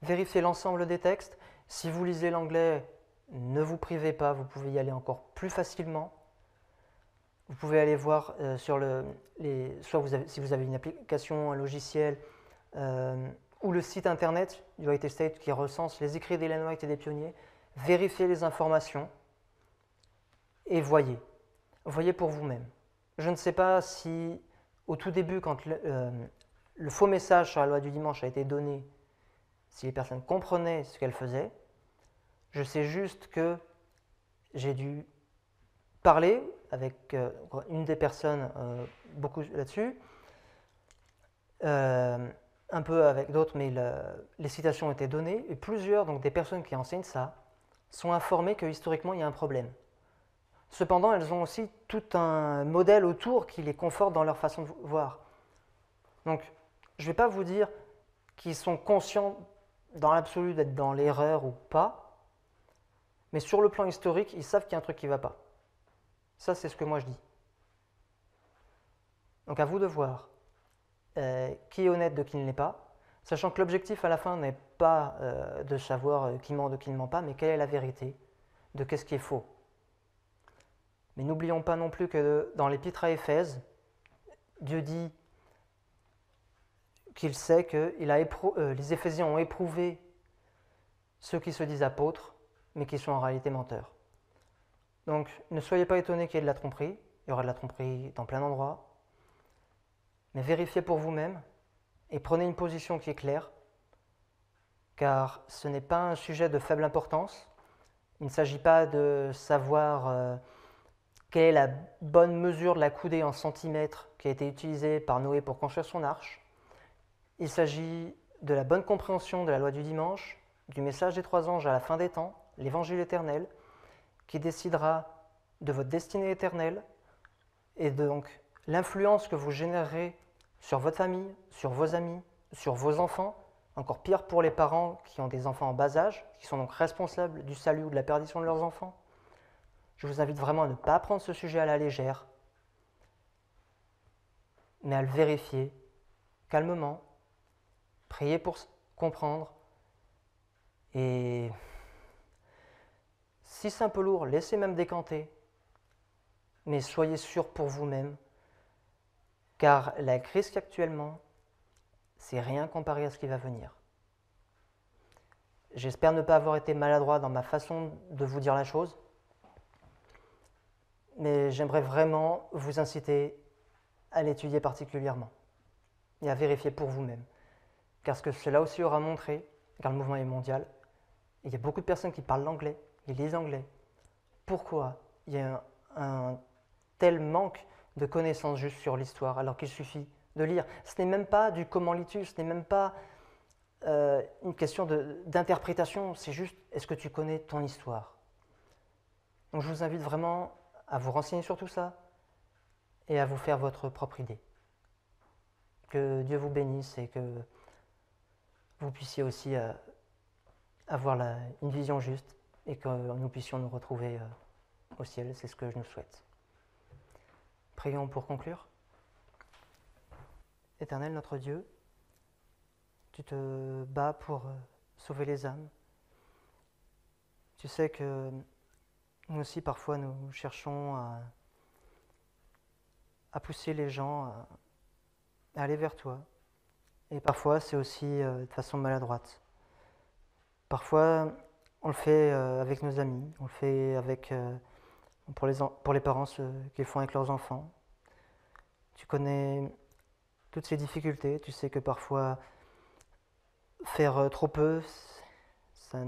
Speaker 1: vérifiez l'ensemble des textes. Si vous lisez l'anglais, ne vous privez pas, vous pouvez y aller encore plus facilement. Vous pouvez aller voir sur si vous avez une application, un logiciel, ou le site internet du White Estate qui recense les écrits d'Ellen White et des pionniers, vérifiez les informations et voyez. Voyez pour vous-même. Je ne sais pas si, au tout début, quand le faux message sur la loi du dimanche a été donné, si les personnes comprenaient ce qu'elles faisaient. Je sais juste que j'ai dû parler avec une des personnes beaucoup là-dessus, un peu avec d'autres, mais les citations ont été données, et plusieurs, donc des personnes qui enseignent ça, sont informées que historiquement il y a un problème. Cependant, elles ont aussi tout un modèle autour qui les conforte dans leur façon de voir. Donc, je ne vais pas vous dire qu'ils sont conscients dans l'absolu d'être dans l'erreur ou pas, mais sur le plan historique, ils savent qu'il y a un truc qui ne va pas. Ça, c'est ce que moi je dis. Donc à vous de voir qui est honnête de qui ne l'est pas, sachant que l'objectif à la fin n'est pas de savoir qui ment de qui ne ment pas, mais quelle est la vérité de qu'est-ce qui est faux. Mais n'oublions pas non plus que dans l'Épître à Éphèse, Dieu dit qu'il sait que les Éphésiens ont éprouvé ceux qui se disent apôtres, mais qui sont en réalité menteurs. Donc ne soyez pas étonnés qu'il y ait de la tromperie, il y aura de la tromperie dans plein d'endroits, mais vérifiez pour vous-même et prenez une position qui est claire, car ce n'est pas un sujet de faible importance. Il ne s'agit pas de savoir quelle est la bonne mesure de la coudée en centimètres qui a été utilisée par Noé pour construire son arche. Il s'agit de la bonne compréhension de la loi du dimanche, du message des 3 anges à la fin des temps, l'évangile éternel, qui décidera de votre destinée éternelle et donc l'influence que vous générerez sur votre famille, sur vos amis, sur vos enfants, encore pire pour les parents qui ont des enfants en bas âge, qui sont donc responsables du salut ou de la perdition de leurs enfants. Je vous invite vraiment à ne pas prendre ce sujet à la légère. mais à le vérifier calmement, priez pour comprendre, et si c'est un peu lourd, laissez même décanter, mais soyez sûr pour vous-même, car la crise qu'actuellement, c'est rien comparé à ce qui va venir. J'espère ne pas avoir été maladroit dans ma façon de vous dire la chose, mais j'aimerais vraiment vous inciter à l'étudier particulièrement et à vérifier pour vous-même. Car ce que cela aussi aura montré, car le mouvement est mondial, il y a beaucoup de personnes qui parlent l'anglais, qui lisent l'anglais. Pourquoi il y a un tel manque de connaissances juste sur l'histoire, alors qu'il suffit de lire? Ce n'est même pas du comment lis-tu, ce n'est même pas une question d'interprétation, c'est juste est-ce que tu connais ton histoire? Donc je vous invite vraiment à vous renseigner sur tout ça et à vous faire votre propre idée. Que Dieu vous bénisse et que vous puissiez aussi avoir une vision juste et que nous puissions nous retrouver au ciel, c'est ce que je nous souhaite. Prions pour conclure. Éternel notre Dieu, tu te bats pour sauver les âmes. Tu sais que nous aussi parfois nous cherchons à pousser les gens à aller vers toi. Et parfois c'est aussi de façon maladroite. Parfois on le fait avec nos amis, on le fait avec, pour les parents qui le font avec leurs enfants. Tu connais toutes ces difficultés, tu sais que parfois faire trop peu, ça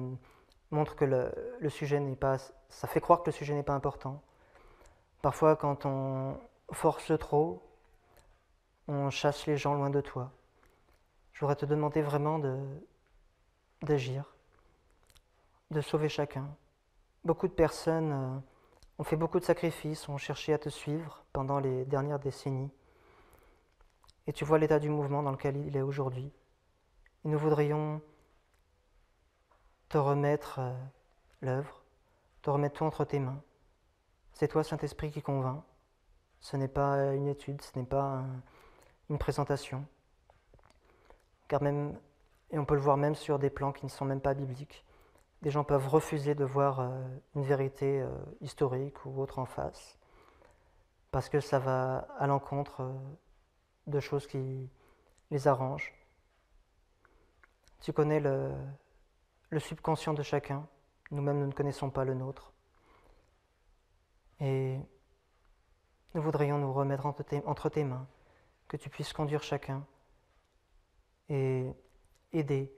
Speaker 1: montre que le sujet n'est pas, ça fait croire que le sujet n'est pas important. Parfois quand on force trop, on chasse les gens loin de toi. Je voudrais te demander vraiment d'agir, de sauver chacun. Beaucoup de personnes ont fait beaucoup de sacrifices, ont cherché à te suivre pendant les dernières décennies. Et tu vois l'état du mouvement dans lequel il est aujourd'hui. Et nous voudrions te remettre l'œuvre, te remettre tout entre tes mains. C'est toi, Saint-Esprit, qui convainc. Ce n'est pas une étude, ce n'est pas une présentation. Car même, et on peut le voir même sur des plans qui ne sont même pas bibliques, des gens peuvent refuser de voir une vérité historique ou autre en face, parce que ça va à l'encontre de choses qui les arrangent. Tu connais le subconscient de chacun, nous-mêmes nous ne connaissons pas le nôtre. Et nous voudrions nous remettre entre tes mains, que tu puisses conduire chacun et aider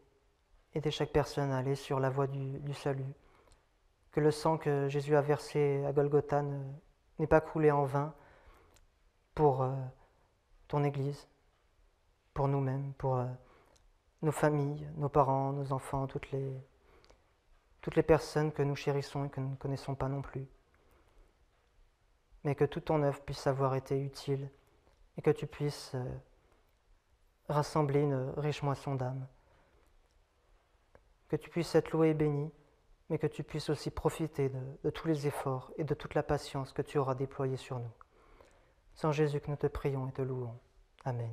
Speaker 1: chaque personne à aller sur la voie du salut. Que le sang que Jésus a versé à Golgotha n'ait pas coulé en vain pour ton Église, pour nous-mêmes, pour nos familles, nos parents, nos enfants, toutes les personnes que nous chérissons et que nous ne connaissons pas non plus. Mais que toute ton œuvre puisse avoir été utile et que tu puisses rassembler une riche moisson d'âmes. Que tu puisses être loué et béni, mais que tu puisses aussi profiter de tous les efforts et de toute la patience que tu auras déployée sur nous. C'est en Jésus que nous te prions et te louons. Amen.